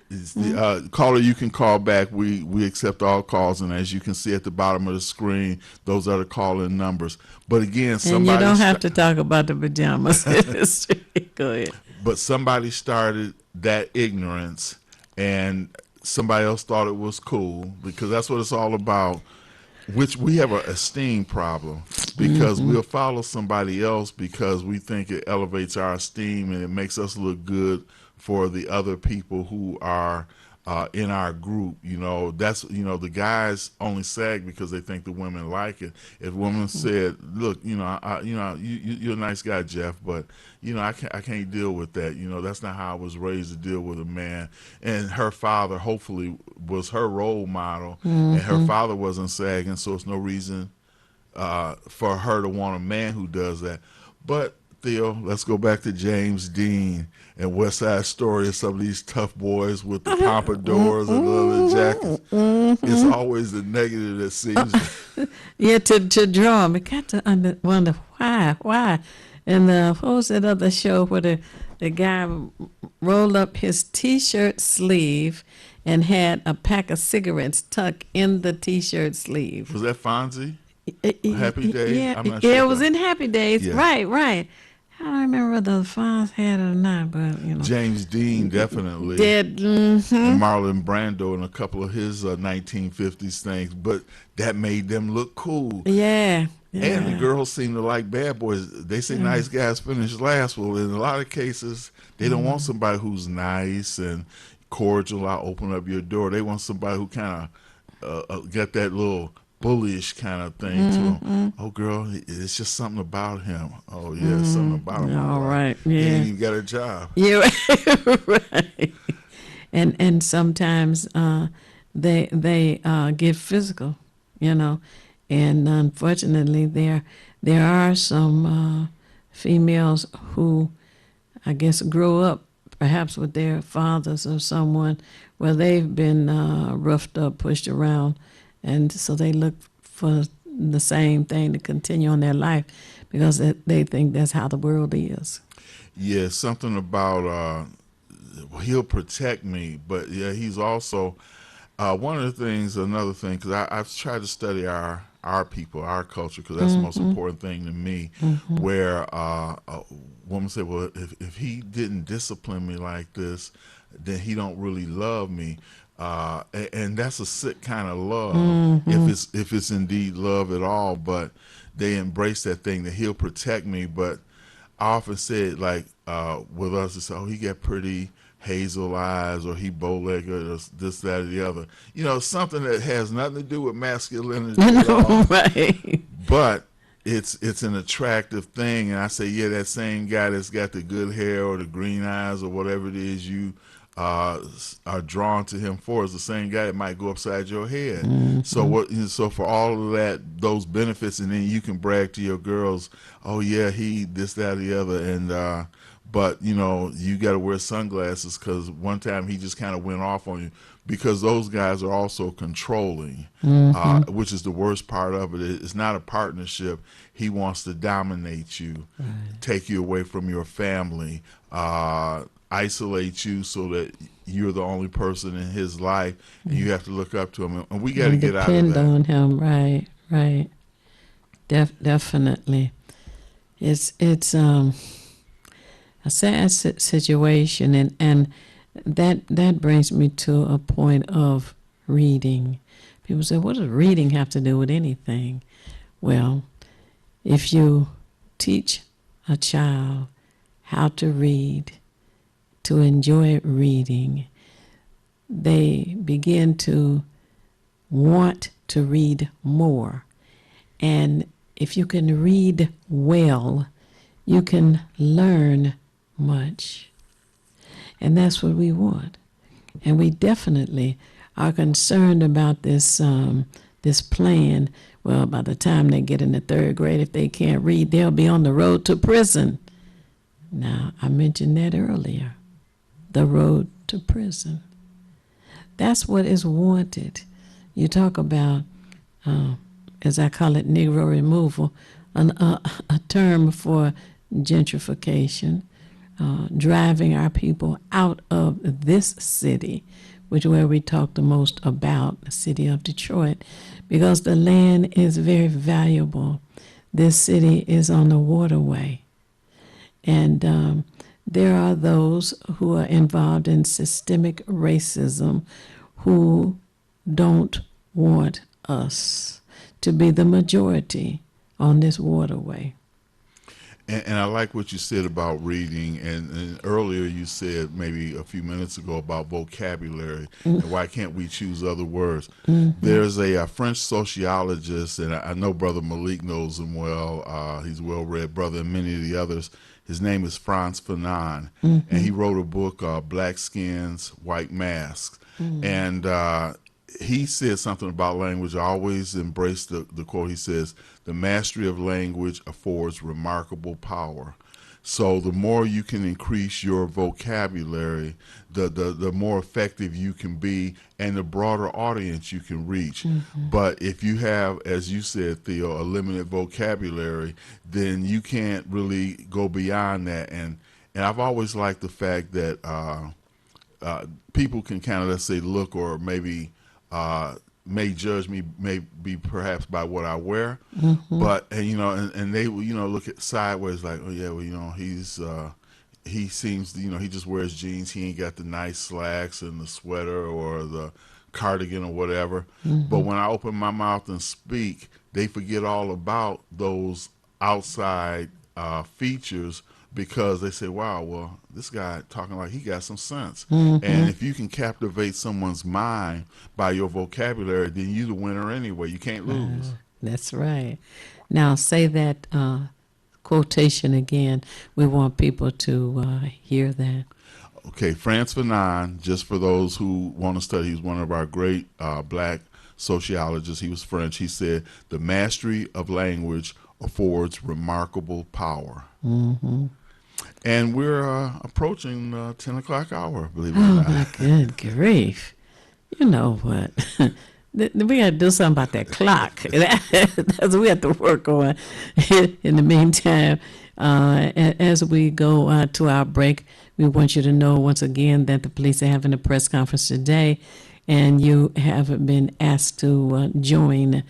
caller, you can call back. We accept all calls, and as you can see at the bottom of the screen, those are the call-in numbers. But again, somebody and you don't have to talk about the pajamas in the street. Go ahead. But somebody started that ignorance, and somebody else thought it was cool, because that's what it's all about. Which we have an esteem problem, because we'll follow somebody else because we think it elevates our esteem and it makes us look good for the other people who are in our group. That's the guys only sag because they think the women like it. If women said, "Look, you're a nice guy, Jeff, but I can't deal with that. That's not how I was raised to deal with a man." And her father hopefully was her role model, and her father wasn't sagging, so it's no reason for her to want a man who does that. But Theo, let's go back to James Dean and West Side Story of some of these tough boys with the pompadours and leather jackets. It's always the negative that seems. Yeah, to draw them. I got to wonder why. And what was that other show where the guy rolled up his T-shirt sleeve and had a pack of cigarettes tucked in the T-shirt sleeve? Was that Fonzie? Happy Days? Yeah, I'm not sure it was in Happy Days. Yeah. Right. I don't remember whether the Fonz had it or not, but James Dean definitely did. And Marlon Brando and a couple of his 1950s things, but that made them look cool. Yeah. And the girls seem to like bad boys. They say nice guys finish last. Well, in a lot of cases, they don't want somebody who's nice and cordial. I'll open up your door. They want somebody who kind of got that little bullish kind of thing to him. Oh, girl, it's just something about him. Oh, yeah, something about him. All right, yeah. He ain't even got a job. Yeah, right. And sometimes they get physical, and unfortunately there are some females who, I guess, grow up perhaps with their fathers or someone where they've been roughed up, pushed around. And so they look for the same thing to continue on their life because they think that's how the world is. Yeah, something about he'll protect me, but yeah, he's also one of the things. Another thing, because I've tried to study our people, our culture, because that's the most important thing to me. Where a woman said, "Well, if he didn't discipline me like this, then he don't really love me." And that's a sick kind of love, if it's indeed love at all. But they embrace that thing that he'll protect me. But I often said, like with us, it's, oh, he got pretty hazel eyes, or he bow-legged, or this, that, or the other. Something that has nothing to do with masculinity at all. Right. But it's an attractive thing. And I say, yeah, that same guy that's got the good hair or the green eyes or whatever it is you are drawn to him for is the same guy that might go upside your head. So for all of that, those benefits, and then you can brag to your girls, oh yeah, he this, that, or the other, and but you got to wear sunglasses because one time he just kind of went off on you, because those guys are also controlling, which is the worst part of it. It's not a partnership. He wants to dominate you, take you away from your family, isolate you so that you're the only person in his life, and you have to look up to him. And we got to get out of that. Depend on him, right. Definitely. It's a sad situation, and that brings me to a point of reading. People say, what does reading have to do with anything? Well, if you teach a child how to read, to enjoy reading, they begin to want to read more. And if you can read well, you can learn much. And that's what we want. And we definitely are concerned about this this plan. Well, by the time they get in the third grade, if they can't read, they'll be on the road to prison. Now, I mentioned that earlier. The road to prison. That's what is wanted. You talk about, as I call it, Negro removal, a term for gentrification, driving our people out of this city, which is where we talk the most about, the city of Detroit, because the land is very valuable. This city is on the waterway. And there are those who are involved in systemic racism who don't want us to be the majority on this waterway. And I like what you said about reading, and earlier you said maybe a few minutes ago about vocabulary, and why can't we choose other words? There's a French sociologist, and I know Brother Malik knows him well. He's a well-read brother, and many of the others. His name is Frantz Fanon, and he wrote a book, Black Skins, White Masks. And he said something about language. I always embrace the quote. He says, "The mastery of language affords remarkable power." So the more you can increase your vocabulary, the more effective you can be, and the broader audience you can reach. But if you have, as you said, Theo, a limited vocabulary, then you can't really go beyond that. And I've always liked the fact that people can kind of, let's say, look or maybe may judge me maybe perhaps by what I wear, but and they look at sideways like, oh yeah, well he seems he just wears jeans, he ain't got the nice slacks and the sweater or the cardigan or whatever. But when I open my mouth and speak, they forget all about those outside features, because they say, wow, well, this guy talking like he got some sense. And if you can captivate someone's mind by your vocabulary, then you're the winner anyway. You can't lose. That's right. Now say that quotation again. We want people to hear that. Okay, Frantz Fanon, just for those who want to study, he's one of our great black sociologists. He was French. He said, "The mastery of language affords remarkable power." And we're approaching 10 o'clock hour, believe it or not. Oh, my good grief. You know what? We got to do something about that clock. That's what we have to work on. In the meantime, as we go to our break, we want you to know once again that the police are having a press conference today, and you have been asked to join.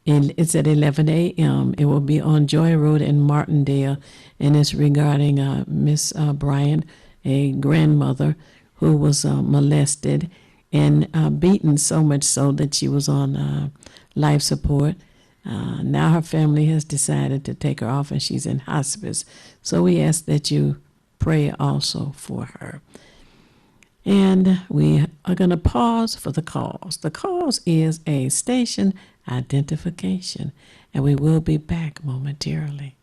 It's at 11 a.m. It will be on Joy Road in Martindale, and it's regarding Miss Bryant, a grandmother who was molested and beaten so much so that she was on life support. Now her family has decided to take her off, and she's in hospice. So we ask that you pray also for her. And we are going to pause for the cause. The cause is a station identification, and we will be back momentarily.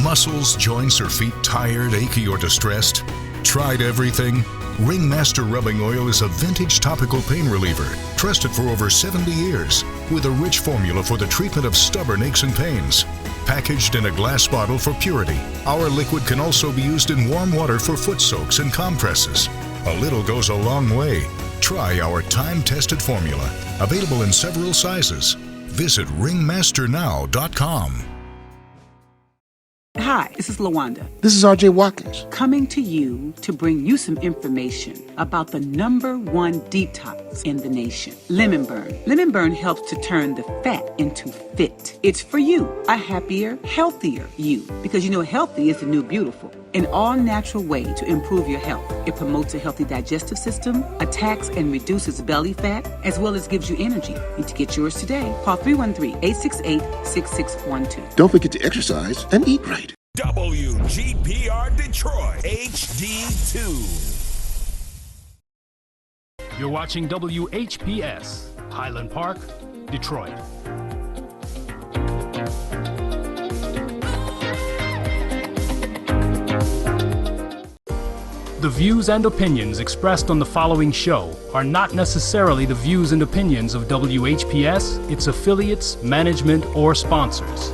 Muscles, joints, or feet tired, achy, or distressed? Tried everything? Ringmaster Rubbing Oil is a vintage topical pain reliever, trusted for over 70 years, with a rich formula for the treatment of stubborn aches and pains. Packaged in a glass bottle for purity, our liquid can also be used in warm water for foot soaks and compresses. A little goes a long way. Try our time-tested formula, available in several sizes. Visit ringmasternow.com. Hi, this is LaWanda. This is R.J. Watkins. Coming to you to bring you some information about the #1 detox in the nation, Lemon Burn. Lemon Burn helps to turn the fat into fit. It's for you, a happier, healthier you, because you know healthy is the new beautiful. An all-natural way to improve your health. It promotes a healthy digestive system, attacks and reduces belly fat, as well as gives you energy. Need to get yours today. Call 313-868-6612. Don't forget to exercise and eat right. WGPR Detroit HD2. You're watching WHPS, Highland Park, Detroit. The views and opinions expressed on the following show are not necessarily the views and opinions of WHPS, its affiliates, management, or sponsors.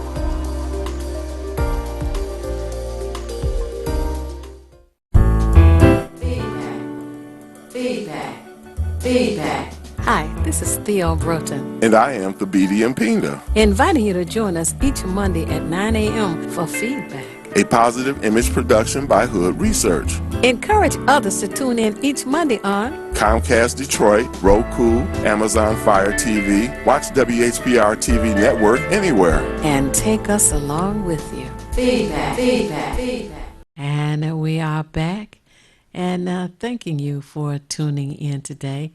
Feedback. Hi, this is Theo Broughton, And I am Thabiti Mpinda, inviting you to join us each Monday at 9 a.m. for Feedback. a positive image production by Hood Research. Encourage others to tune in each Monday on Comcast Detroit, Roku, Amazon Fire TV. Watch WHPR TV Network anywhere. and take us along with you. Feedback. And we are back, and thanking you for tuning in today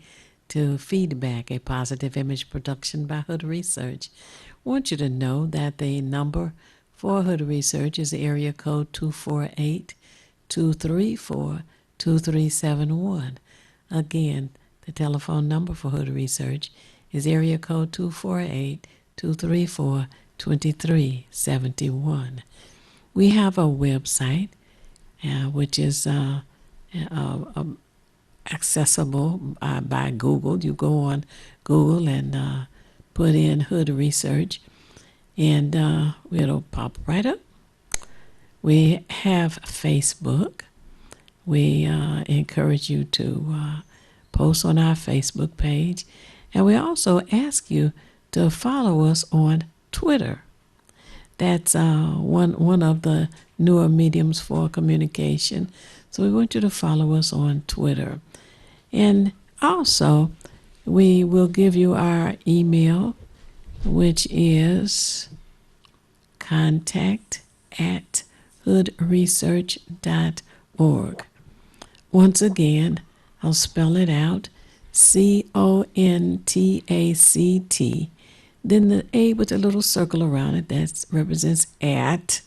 to Feedback, a positive image production by Hood Research. I want you to know that the number for Hood Research is area code 248-234-2371. Again, the telephone number for Hood Research is area code 248-234-2371. We have a website, which is accessible by Google. You go on Google and put in Hood Research, and it'll pop right up. We have Facebook. We encourage you to post on our Facebook page, and we also ask you to follow us on Twitter. That's one of the newer mediums for communication. So we want you to follow us on Twitter. And also, we will give you our email, which is contact@hoodresearch.org. Once again, I'll spell it out, CONTACT, then the A with a little circle around it, that represents at,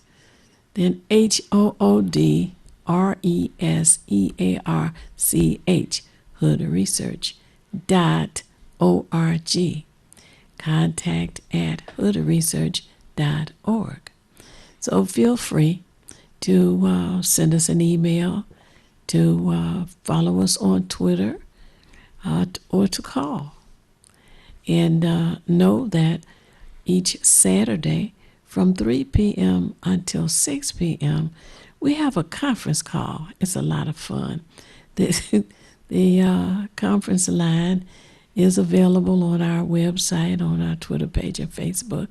then HOODRESEARCH, hoodresearch.org. contact@hoodresearch.org. So feel free to send us an email, to follow us on Twitter, or to call. And know that each Saturday from 3 p.m. until 6 p.m., we have a conference call. It's a lot of fun. The conference line is available on our website, on our Twitter page, and Facebook.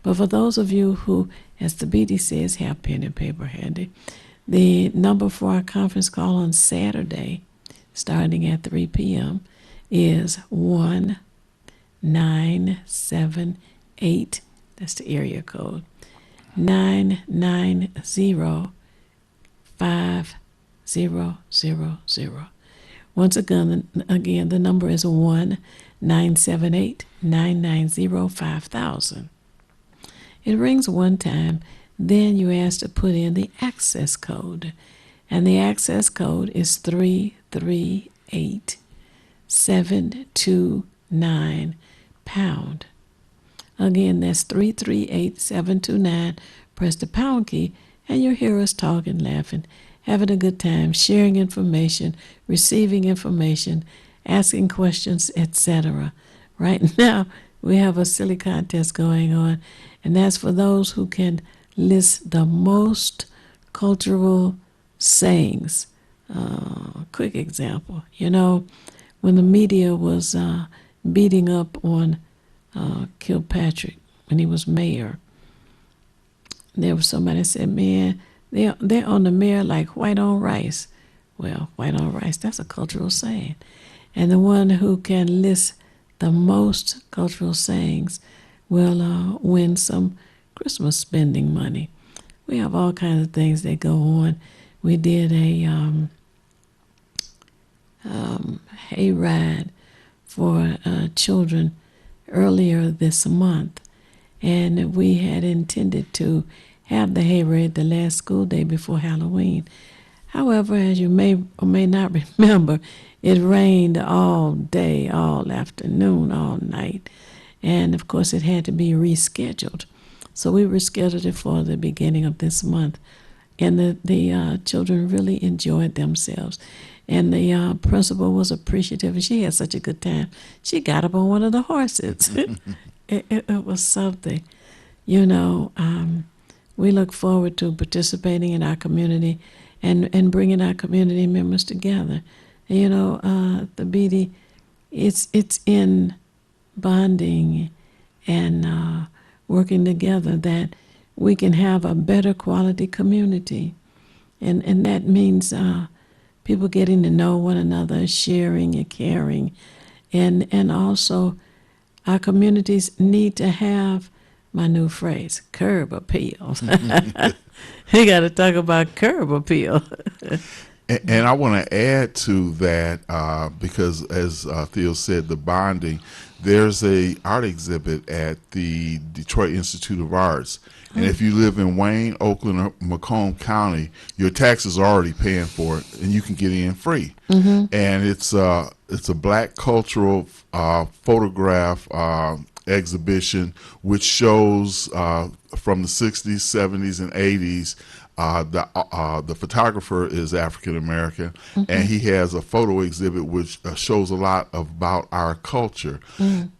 But for those of you who, as the BD says, have pen and paper handy, the number for our conference call on Saturday, starting at 3 p.m., is 1978. That's the area code. 990-5000. Once again, the number is 1-978-990-5000. It rings one time, then you ask to put in the access code, and the access code is 338-729#. Again, that's 338-729. Press the pound key, and you'll hear us talking, laughing, having a good time, sharing information, receiving information, asking questions, etc. Right now, we have a silly contest going on, and that's for those who can list the most cultural sayings. Quick example, when the media was beating up on Kilpatrick when he was mayor, there was somebody that said, man, they're on the mayor like white on rice. Well, white on rice, that's a cultural saying. And the one who can list the most cultural sayings will win some Christmas spending money. We have all kinds of things that go on. We did a hayride for children earlier this month, and we had intended to have the hayride the last school day before Halloween. However, as you may or may not remember, it rained all day, all afternoon, all night, and of course it had to be rescheduled. So we rescheduled it for the beginning of this month. and the children really enjoyed themselves. And the principal was appreciative, and she had such a good time. She got up on one of the horses. It was something. You know, we look forward to participating in our community and bringing our community members together. And, you know, the BD, it's in bonding and working together that we can have a better quality community. And that means people getting to know one another, sharing and caring. And also, our communities need to have, my new phrase, curb appeal. You got to talk about curb appeal. And I want to add to that because, as Theo said, the bonding. There's a art exhibit at the Detroit Institute of Arts, and if you live in Wayne, Oakland, or Macomb County, your taxes are already paying for it, and you can get in free. And it's a black cultural photograph exhibition which shows from the 60s, 70s, and 80s. The photographer is African American, and he has a photo exhibit which shows a lot about our culture.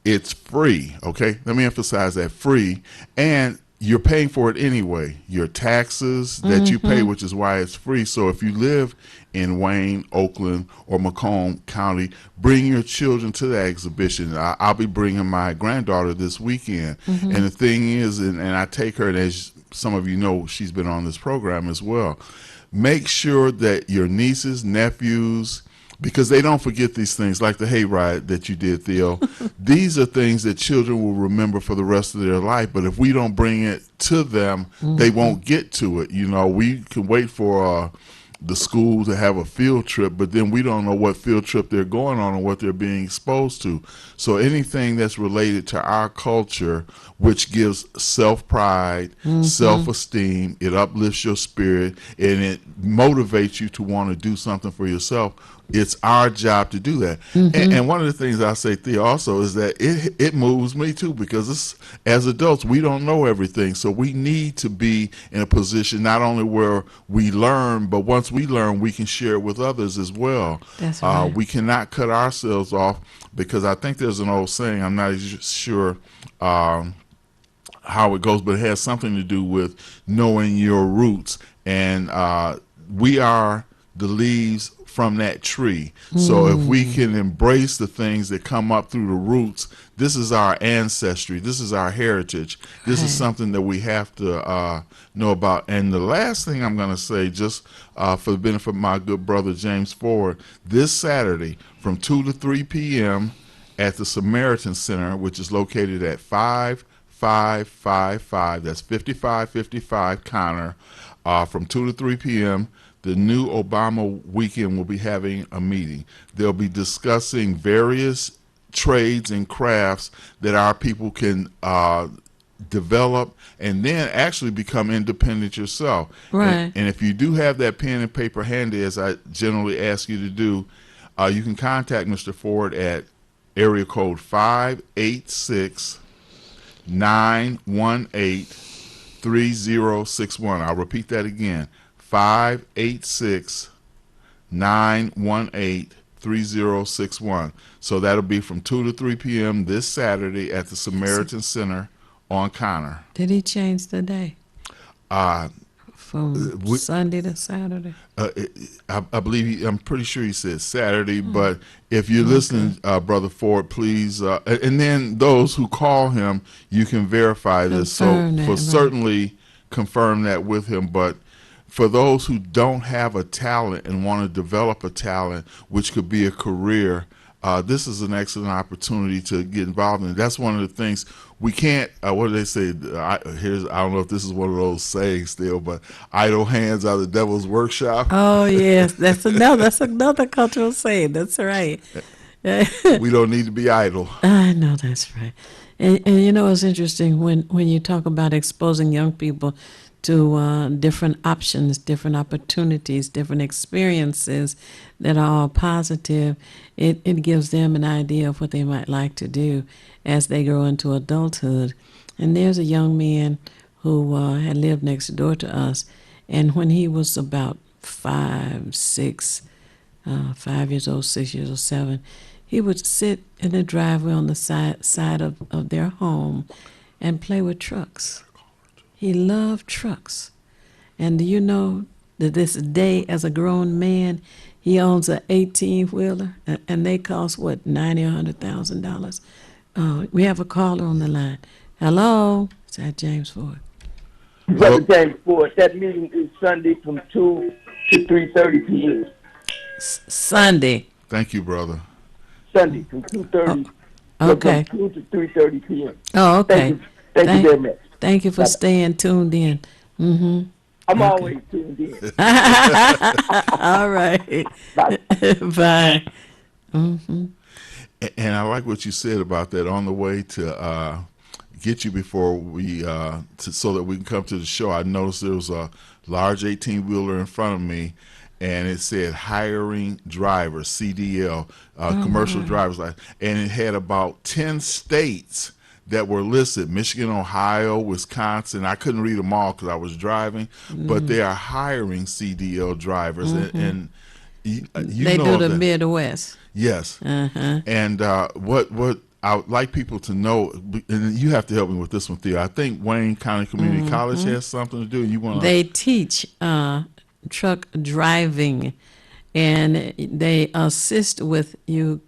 It's free, okay? Let me emphasize that, free, and you're paying for it anyway. Your taxes that you pay, which is why it's free. So if you live in Wayne, Oakland, or Macomb County, bring your children to the exhibition. I'll be bringing my granddaughter this weekend. And the thing is, and I take her, and as some of you know, she's been on this program as well. Make sure that your nieces, nephews, because they don't forget these things, like the hayride that you did, Theo. These are things that children will remember for the rest of their life, but if we don't bring it to them, they won't get to it. You know, we can wait for the school to have a field trip, but then we don't know what field trip they're going on and what they're being exposed to. So anything that's related to our culture, which gives self-pride, self-esteem, it uplifts your spirit, and it motivates you to want to do something for yourself. It's our job to do that. And one of the things I say, Theo, also is that it moves me too, because it's, as adults, we don't know everything. So we need to be in a position not only where we learn, but once we learn, we can share it with others as well. That's right. We cannot cut ourselves off, because I think there's an old saying, I'm not sure how it goes, but it has something to do with knowing your roots. And we are the leaves from that tree. So if we can embrace the things that come up through the roots, this is our ancestry, this is our heritage, this is something that we have to know about. And the last thing I'm going to say, just for the benefit of my good brother James Ford, this Saturday from 2 to 3 p.m. at the Samaritan Center, which is located at 5555, that's 5555 Connor, from 2 to 3 p.m., the new Obama weekend will be having a meeting. They'll be discussing various trades and crafts that our people can develop and then actually become independent yourself. Right. And if you do have that pen and paper handy, as I generally ask you to do, you can contact Mr. Ford at area code 586-918-3061. I'll repeat that again. 586-918-3061. So that'll be from 2 to 3 p.m. this Saturday at the Samaritan Center on Connor. Did he change the day? From Sunday to Saturday? I believe I'm pretty sure he said Saturday, but if you're listening, Brother Ford, please, and then those who call him, you can verify this. Certainly confirm that with him, but for those who don't have a talent and want to develop a talent, which could be a career, this is an excellent opportunity to get involved in. That's one of the things we can't, what do they say? I don't know if this is one of those sayings still, but idle hands are the devil's workshop. Oh, yes. That's another cultural saying. That's right. We don't need to be idle. I know, that's right. And you know, it's interesting when you talk about exposing young people to different options, different opportunities, different experiences that are all positive, it gives them an idea of what they might like to do as they grow into adulthood. And there's a young man who had lived next door to us, And when he was about 5 years old, 6 years old, 7, he would sit in the driveway on the side of their home and play with trucks. He loved trucks. And do you know that this day, as a grown man, he owns an 18-wheeler, and they cost, what, $90,000 or $100,000? We have a caller on the line. Hello? Is that James Ford? Brother James Ford, that meeting is Sunday from 2 to 3:30 p.m. Sunday. Thank you, brother. Sunday from 2:30. Okay. From 2 to 3:30 p.m. Oh, okay. Thank you very much. Thank you for staying tuned in. Mm-hmm. I'm always tuned in. All right. Bye. Bye. Mm-hmm. And I like what you said about that. On the way to get you before we so that we can come to the show, I noticed there was a large 18-wheeler in front of me, and it said hiring drivers, CDL, commercial driver's license, and it had about 10 states that were listed: Michigan, Ohio, Wisconsin. I couldn't read them all because I was driving, but they are hiring CDL drivers, and you they know do the that. Midwest. Yes, and what I would like people to know, and you have to help me with this one, Theo. I think Wayne County Community College has something to do. You want They teach truck driving, and they assist with you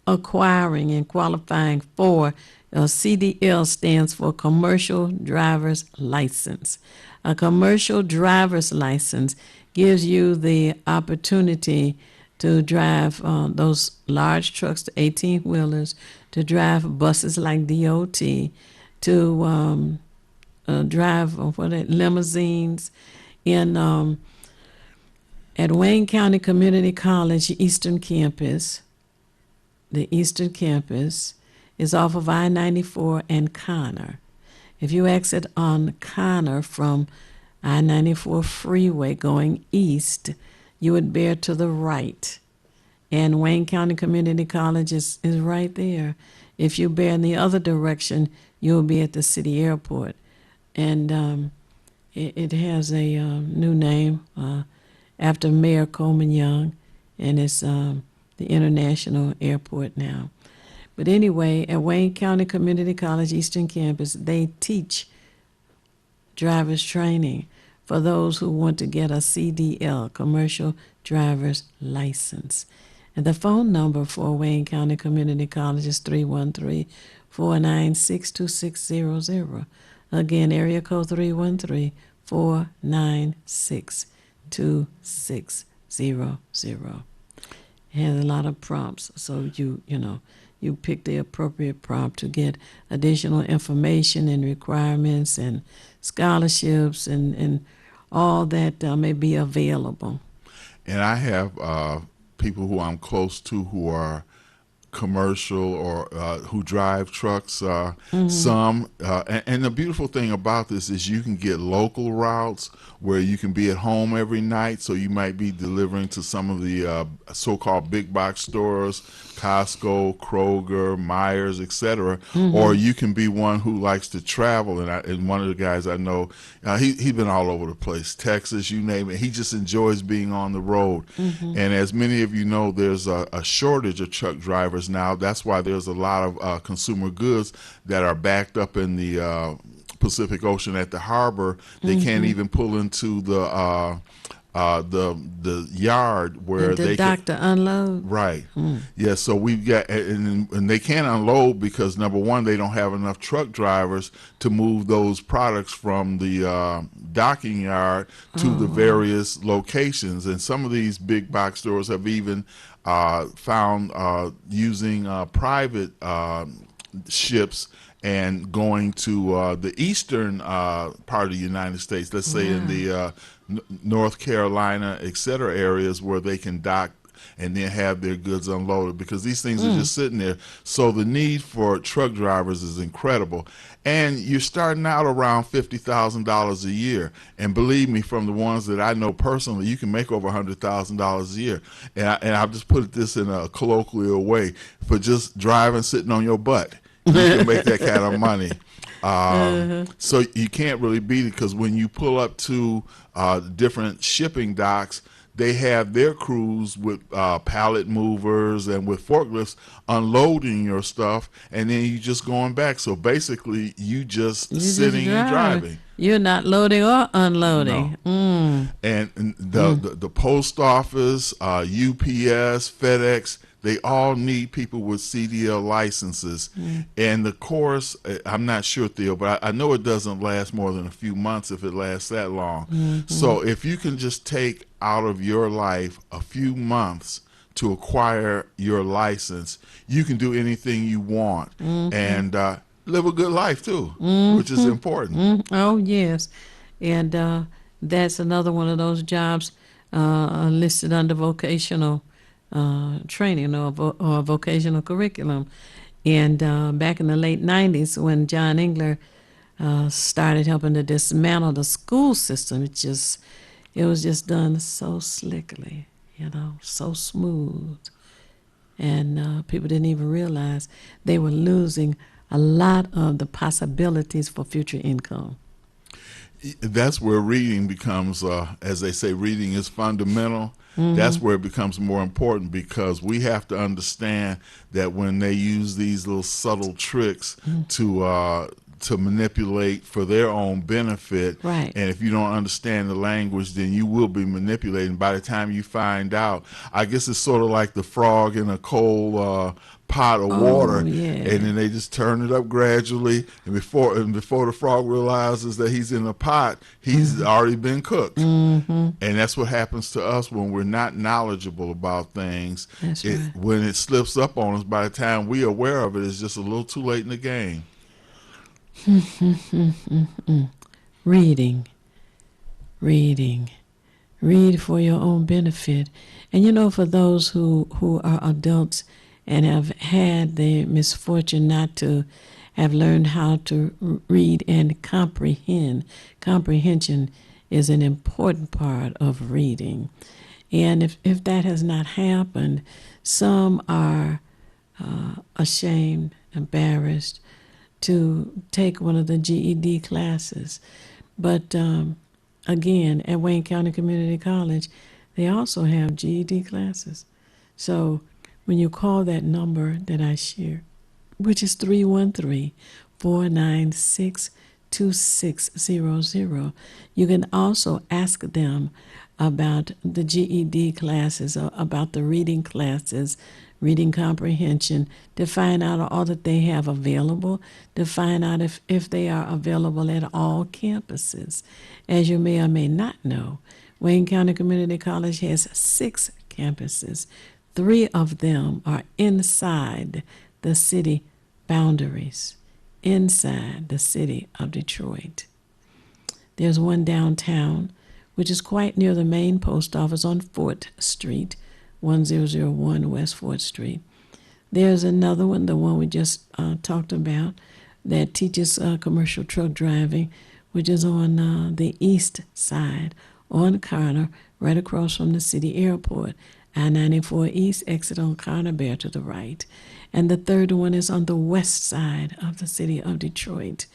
acquiring and qualifying for CDL stands for Commercial Driver's License. A commercial driver's license gives you the opportunity to drive those large trucks, the 18-wheelers, to drive buses like DOT, to drive limousines. At Wayne County Community College Eastern Campus, the Eastern Campus is off of I-94 and Connor. If you exit on Connor from I-94 freeway going east, you would bear to the right. And Wayne County Community College is right there. If you bear in the other direction, you'll be at the city airport. And it has a new name after Mayor Coleman Young, and it's the International Airport now. But anyway, at Wayne County Community College Eastern Campus, they teach driver's training for those who want to get a CDL, Commercial Driver's License. And the phone number for Wayne County Community College is 313-496-2600. Again, area code 313-496-2600. It has a lot of prompts, so you pick the appropriate prompt to get additional information and requirements and scholarships and all that may be available. And I have people who I'm close to who are commercial or who drive trucks, some. And the beautiful thing about this is you can get local routes where you can be at home every night. So you might be delivering to some of the so-called big box stores, Costco, Kroger, Myers, etc. Or you can be one who likes to travel. And one of the guys I know, he's been all over the place, Texas, you name it. He just enjoys being on the road. And as many of you know, there's a shortage of truck drivers now. That's why there's a lot of consumer goods that are backed up in the Pacific Ocean at the harbor. They can't even pull into the yard where they dock to unload. Right. Yeah. So we've got, and they can't unload because number one, they don't have enough truck drivers to move those products from the docking yard to the various locations. And some of these big box stores have even found using private ships and going to the eastern part of the United States, let's say in the North Carolina, et cetera, areas where they can dock and then have their goods unloaded, because these things are just sitting there. So the need for truck drivers is incredible. And you're starting out around $50,000 a year. And believe me, from the ones that I know personally, you can make over $100,000 a year. And I've just put this in a colloquial way: for just driving, sitting on your butt, you can make that kind of money. So you can't really beat it, because when you pull up to different shipping docks, they have their crews with pallet movers and with forklifts unloading your stuff, and then you just going back. So basically, you just sitting and driving. You're not loading or unloading. No. And the post office, UPS, FedEx, they all need people with CDL licenses. And the course, I'm not sure, Theo, but I know it doesn't last more than a few months if it lasts that long. So if you can just take out of your life a few months to acquire your license, you can do anything you want and live a good life too, which is important. Oh, yes. And that's another one of those jobs listed under vocational training or vocational curriculum. And back in the late 90s, when John Engler started helping to dismantle the school system, it was just done so slickly, so smooth. And people didn't even realize they were losing a lot of the possibilities for future income. That's where reading becomes, as they say, reading is fundamental. That's where it becomes more important, because we have to understand that when they use these little subtle tricks to manipulate for their own benefit, right. And if you don't understand the language, then you will be manipulated. By the time you find out, I guess it's sort of like the frog in a cold pot of water, and then they just turn it up gradually, and before the frog realizes that he's in a pot, he's already been cooked. And that's what happens to us when we're not knowledgeable about things. That's right. When it slips up on us, by the time we're aware of it, it's just a little too late in the game. Reading. Read for your own benefit. And for those who are adults and have had the misfortune not to have learned how to read and comprehend, comprehension is an important part of reading. And if that has not happened, some are ashamed, embarrassed to take one of the GED classes. But again, at Wayne County Community College, they also have GED classes. So when you call that number that I share, which is 313-496-2600, you can also ask them about the GED classes, or about the reading classes, reading comprehension, to find out all that they have available, to find out if they are available at all campuses. As you may or may not know, Wayne County Community College has 6 campuses. 3 of them are inside the city boundaries, inside the city of Detroit. There's one downtown, which is quite near the main post office on 4th Street, 1001 West 4th Street. There's another one, the one we just talked about, that teaches commercial truck driving, which is on the east side, on Carter, right across from the city airport. I-94 East, exit on Carter, bear to the right. And the third one is on the west side of the city of Detroit,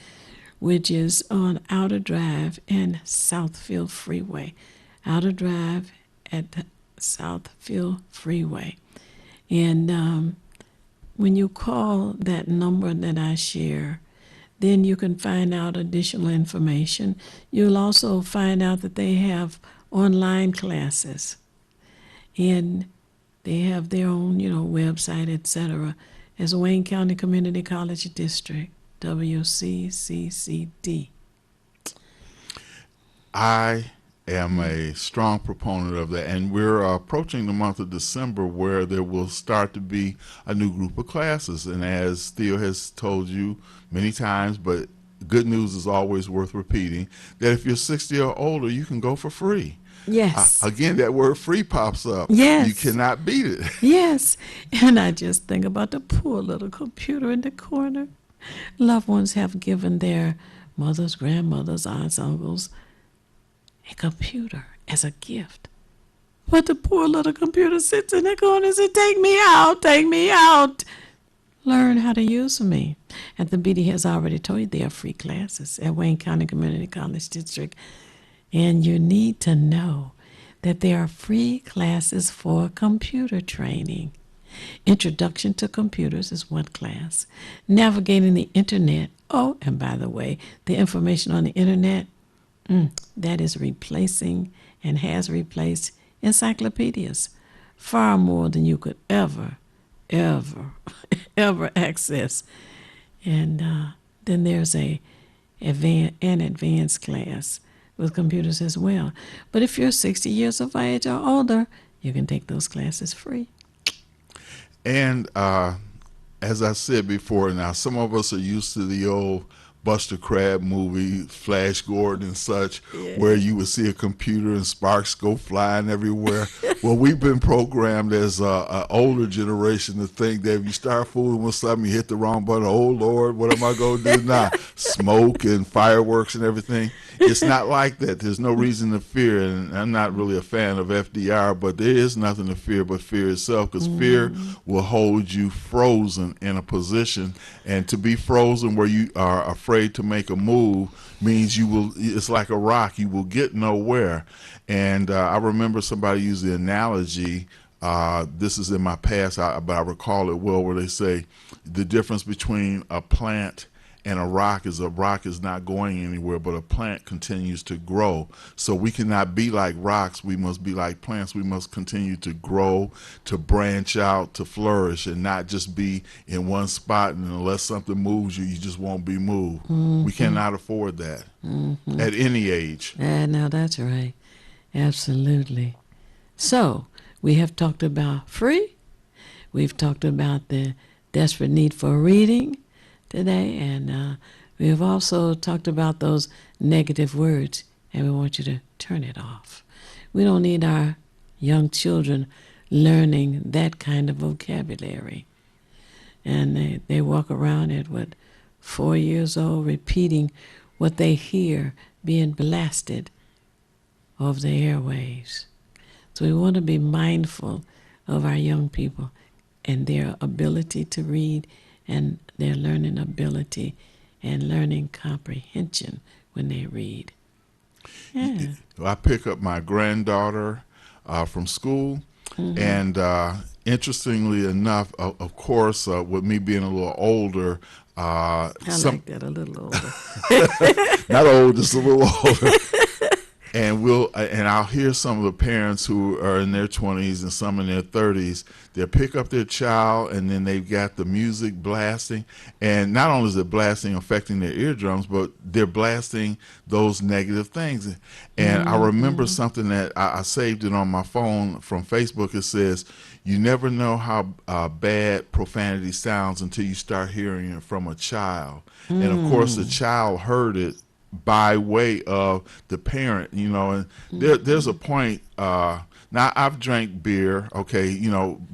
which is on Outer Drive and Southfield Freeway. Outer Drive at the Southfield Freeway. And when you call that number that I share, then you can find out additional information. You'll also find out that they have online classes. And they have their own, website, etc., as Wayne County Community College District, WCCCD. I am a strong proponent of that, and we're approaching the month of December where there will start to be a new group of classes. And as Theo has told you many times, but good news is always worth repeating, that if you're 60 or older, you can go for free. Yes. Again, that word free pops up. Yes. You cannot beat it. Yes. And I just think about the poor little computer in the corner. Loved ones have given their mothers, grandmothers, aunts, uncles a computer as a gift. But the poor little computer sits in the corner and says, "Take me out, take me out." learn how to use me. And the BD has already told you there are free classes at Wayne County Community College District. And you need to know that there are free classes for computer training. Introduction to Computers is one class. Navigating the Internet. Oh, and by the way, the information on the Internet, that is replacing and has replaced encyclopedias. Far more than you could ever access. And then there's an advanced class with computers as well. But if you're 60 years of age or older, you can take those classes free. And as I said before, now some of us are used to the old Buster Crabbe movie, Flash Gordon and such, where you would see a computer and sparks go flying everywhere. Well, we've been programmed as an older generation to think that if you start fooling with something, you hit the wrong button. Oh, Lord, what am I going to do now? Smoke and fireworks and everything. It's not like that. There's no reason to fear, and I'm not really a fan of FDR, but there is nothing to fear but fear itself, because fear will hold you frozen in a position, and to be frozen where you are afraid to make a move means you will, it's like a rock, you will get nowhere. And I remember somebody used the analogy, this is in my past, but I recall it well, where they say the difference between a plant and a rock is not going anywhere, but a plant continues to grow. So we cannot be like rocks. We must be like plants. We must continue to grow, to branch out, to flourish, and not just be in one spot. And unless something moves you, you just won't be moved. We cannot afford that at any age. No, that's right. Absolutely. So we have talked about free. We've talked about the desperate need for reading today, and we have also talked about those negative words, and we want you to turn it off. We don't need our young children learning that kind of vocabulary. And they walk around at, 4 years old, repeating what they hear being blasted over the airwaves. So we want to be mindful of our young people and their ability to read and their learning ability and learning comprehension when they read. Yeah. I pick up my granddaughter from school, and interestingly enough, of course, with me being a little older, I like that, a little older. Not old, just a little older. And I'll hear some of the parents who are in their 20s and some in their 30s, they'll pick up their child and then they've got the music blasting. And not only is it blasting affecting their eardrums, but they're blasting those negative things. And I remember something that I saved it on my phone from Facebook. It says, you never know how bad profanity sounds until you start hearing it from a child. And of course the child heard it by way of the parent, and there's a point, now I've drank beer, okay,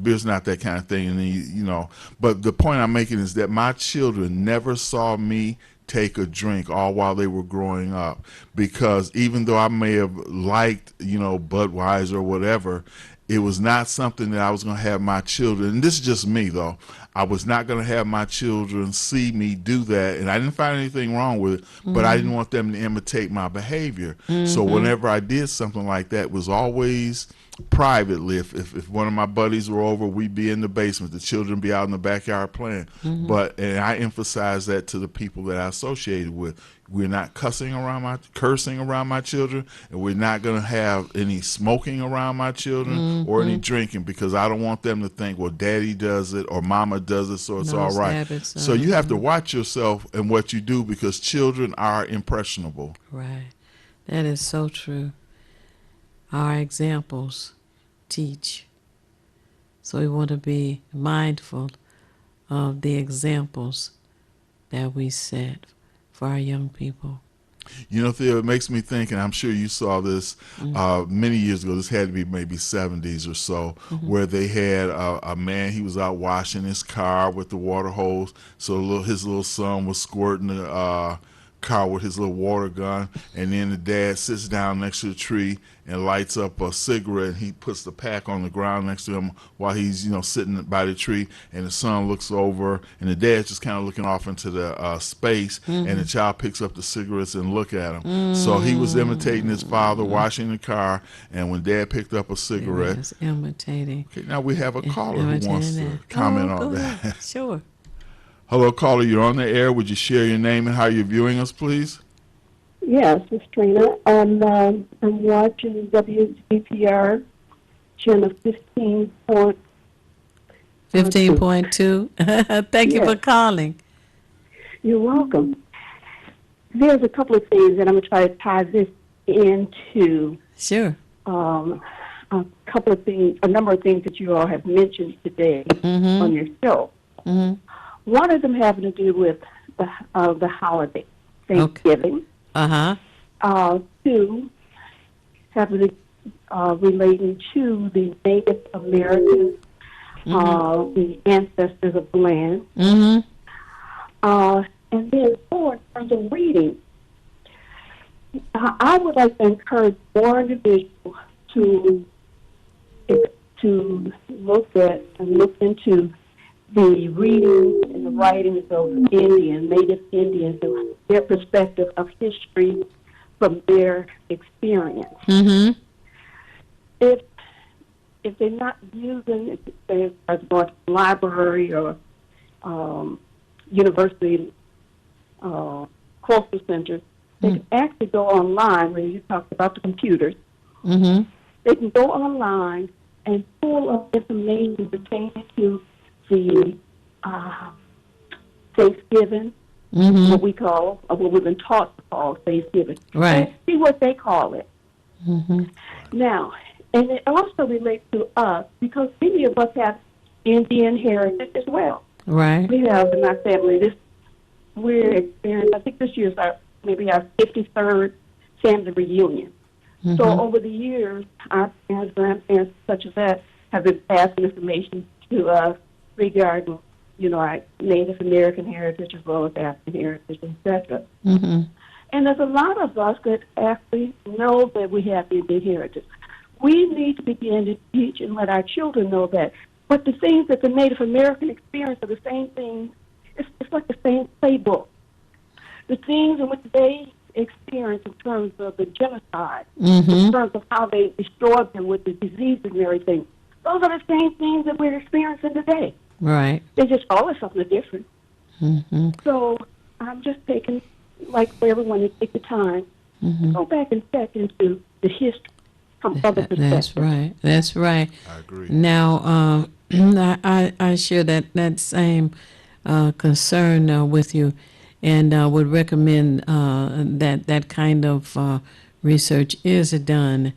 beer's not that kind of thing, and then, but the point I'm making is that my children never saw me take a drink all while they were growing up, because even though I may have liked, Budweiser or whatever, it was not something that I was going to have my children, and this is just me though, I was not going to have my children see me do that, and I didn't find anything wrong with it, but I didn't want them to imitate my behavior. So whenever I did something like that, it was always privately. If one of my buddies were over, we'd be in the basement, the children be out in the backyard playing. And I emphasize that to the people that I associated with. We're not cursing around my children, and we're not going to have any smoking around my children or any drinking, because I don't want them to think, well, daddy does it or mama does it, so it's all right. So you have to watch yourself and what you do, because children are impressionable. Right. That is so true. Our examples teach. So we want to be mindful of the examples that we set for our young people. Theo, it makes me think, and I'm sure you saw this many years ago, this had to be maybe 70s or so, where they had a man, he was out washing his car with the water hose, so his little son was squirting the car with his little water gun, and then the dad sits down next to the tree and lights up a cigarette, and he puts the pack on the ground next to him while he's, sitting by the tree, and the son looks over, and the dad's just kind of looking off into the space, and the child picks up the cigarettes and look at him. So he was imitating his father, washing the car, and when dad picked up a cigarette. Yes, imitating. Okay, now we have a caller who wants to comment on that. Sure. Hello, caller, you're on the air. Would you share your name and how you're viewing us, please? Yes, it's Trina. I'm watching WGPR channel 15.2. 15.2. Thank you for calling. You're welcome. There's a couple of things that I'm going to try to tie this into. Sure. A couple of things, a number of things that you all have mentioned today on your show. One of them having to do with the holiday, Thanksgiving. Two, having to, relating to the Native Americans, the ancestors of the land. And then four, in terms of reading, I would like to encourage more individuals to look at and look into the reading and the writings of Native Indians, and their perspective of history from their experience. If they're not using, if they're going to the library or university cultural centers, they can actually go online, where you talked about the computers. They can go online and pull up information pertaining to the Thanksgiving, what we call, or what we've been taught to call Thanksgiving. Right. And see what they call it. Now, and it also relates to us, because many of us have Indian heritage as well. Right. We have in my family we're experiencing, I think this year's maybe our 53rd family reunion. So over the years, our parents, grandparents, such as that, have been passing information to us regarding, our Native American heritage as well as African heritage, etc. And there's a lot of us that actually know that we have Indian heritage. We need to begin to teach and let our children know that. But the things that the Native American experience are the same things. It's like the same playbook. The things in which they experience in terms of the genocide, in terms of how they destroyed them with the disease and everything, those are the same things that we're experiencing today. Right. They just call it something different. So I'm just taking, like for everyone to take the time, to go back and check into the history from other perspectives. That's right. I agree. Now, I share that same concern with you, and would recommend that kind of research is done.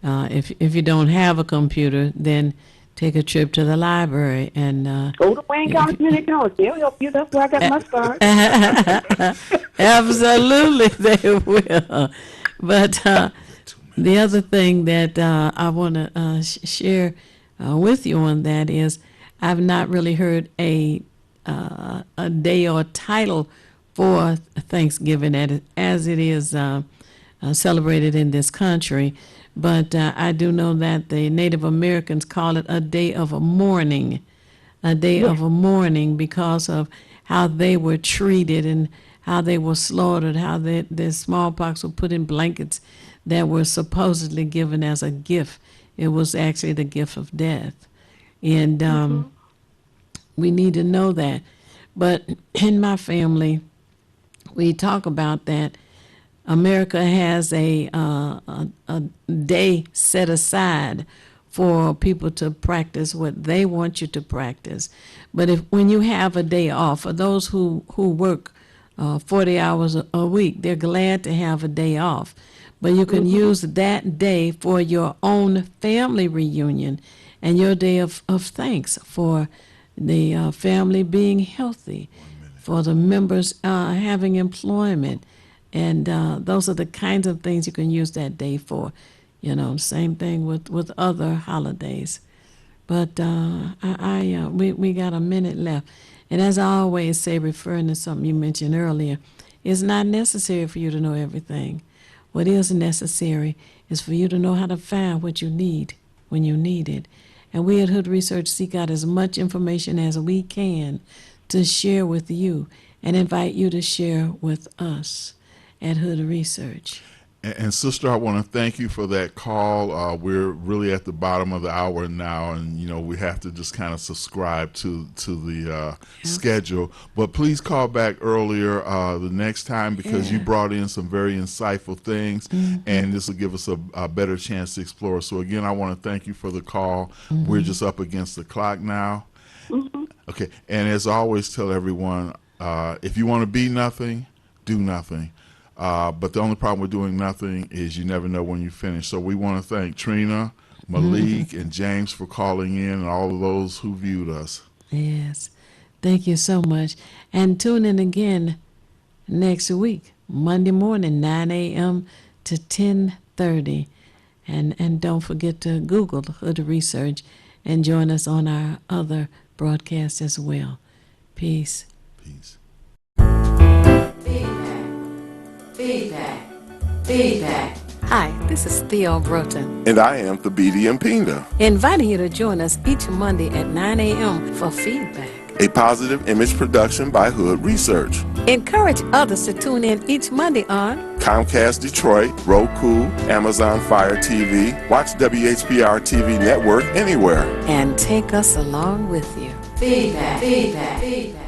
If you don't have a computer, then take a trip to the library and go to Wayne County Community College. They'll help you. That's where I got my start. Absolutely, they will. But the other thing that I want to share with you on that is I've not really heard a day or title for Thanksgiving as it is celebrated in this country. But I do know that the Native Americans call it a day of a mourning, because of how they were treated and how they were slaughtered, how the smallpox were put in blankets that were supposedly given as a gift. It was actually the gift of death. And we need to know that. But in my family, we talk about that. America has a day set aside for people to practice what they want you to practice. But when you have a day off, for those who work 40 hours a week, they're glad to have a day off. But you can use that day for your own family reunion and your day of thanks for the family being healthy, for the members having employment. And those are the kinds of things you can use that day for. Same thing with other holidays. But we got a minute left. And as I always say, referring to something you mentioned earlier, It's not necessary for you to know everything. What is necessary is for you to know how to find what you need when you need it. And we at Hood Research seek out as much information as we can to share with you and invite you to share with us at Hood Research. And sister, I want to thank you for that call. We're really at the bottom of the hour now, and we have to just kind of subscribe to the schedule. But please call back earlier the next time, because you brought in some very insightful things, and this will give us a better chance to explore. So again, I want to thank you for the call. We're just up against the clock now. Okay, and as I always tell everyone, if you want to be nothing, do nothing. But the only problem with doing nothing is you never know when you finish. So we want to thank Trina, Malik, and James for calling in, and all of those who viewed us. Yes. Thank you so much. And tune in again next week, Monday morning, 9 a.m. to 10:30. And don't forget to Google Hood Research and join us on our other broadcasts as well. Peace. Peace. Feedback. Hi, this is Theo Broughton. And I am Thabiti Mpinda. Inviting you to join us each Monday at 9 a.m. for Feedback. A positive image production by Hood Research. Encourage others to tune in each Monday on Comcast Detroit, Roku, Amazon Fire TV. Watch WHPR TV Network anywhere. And take us along with you. Feedback.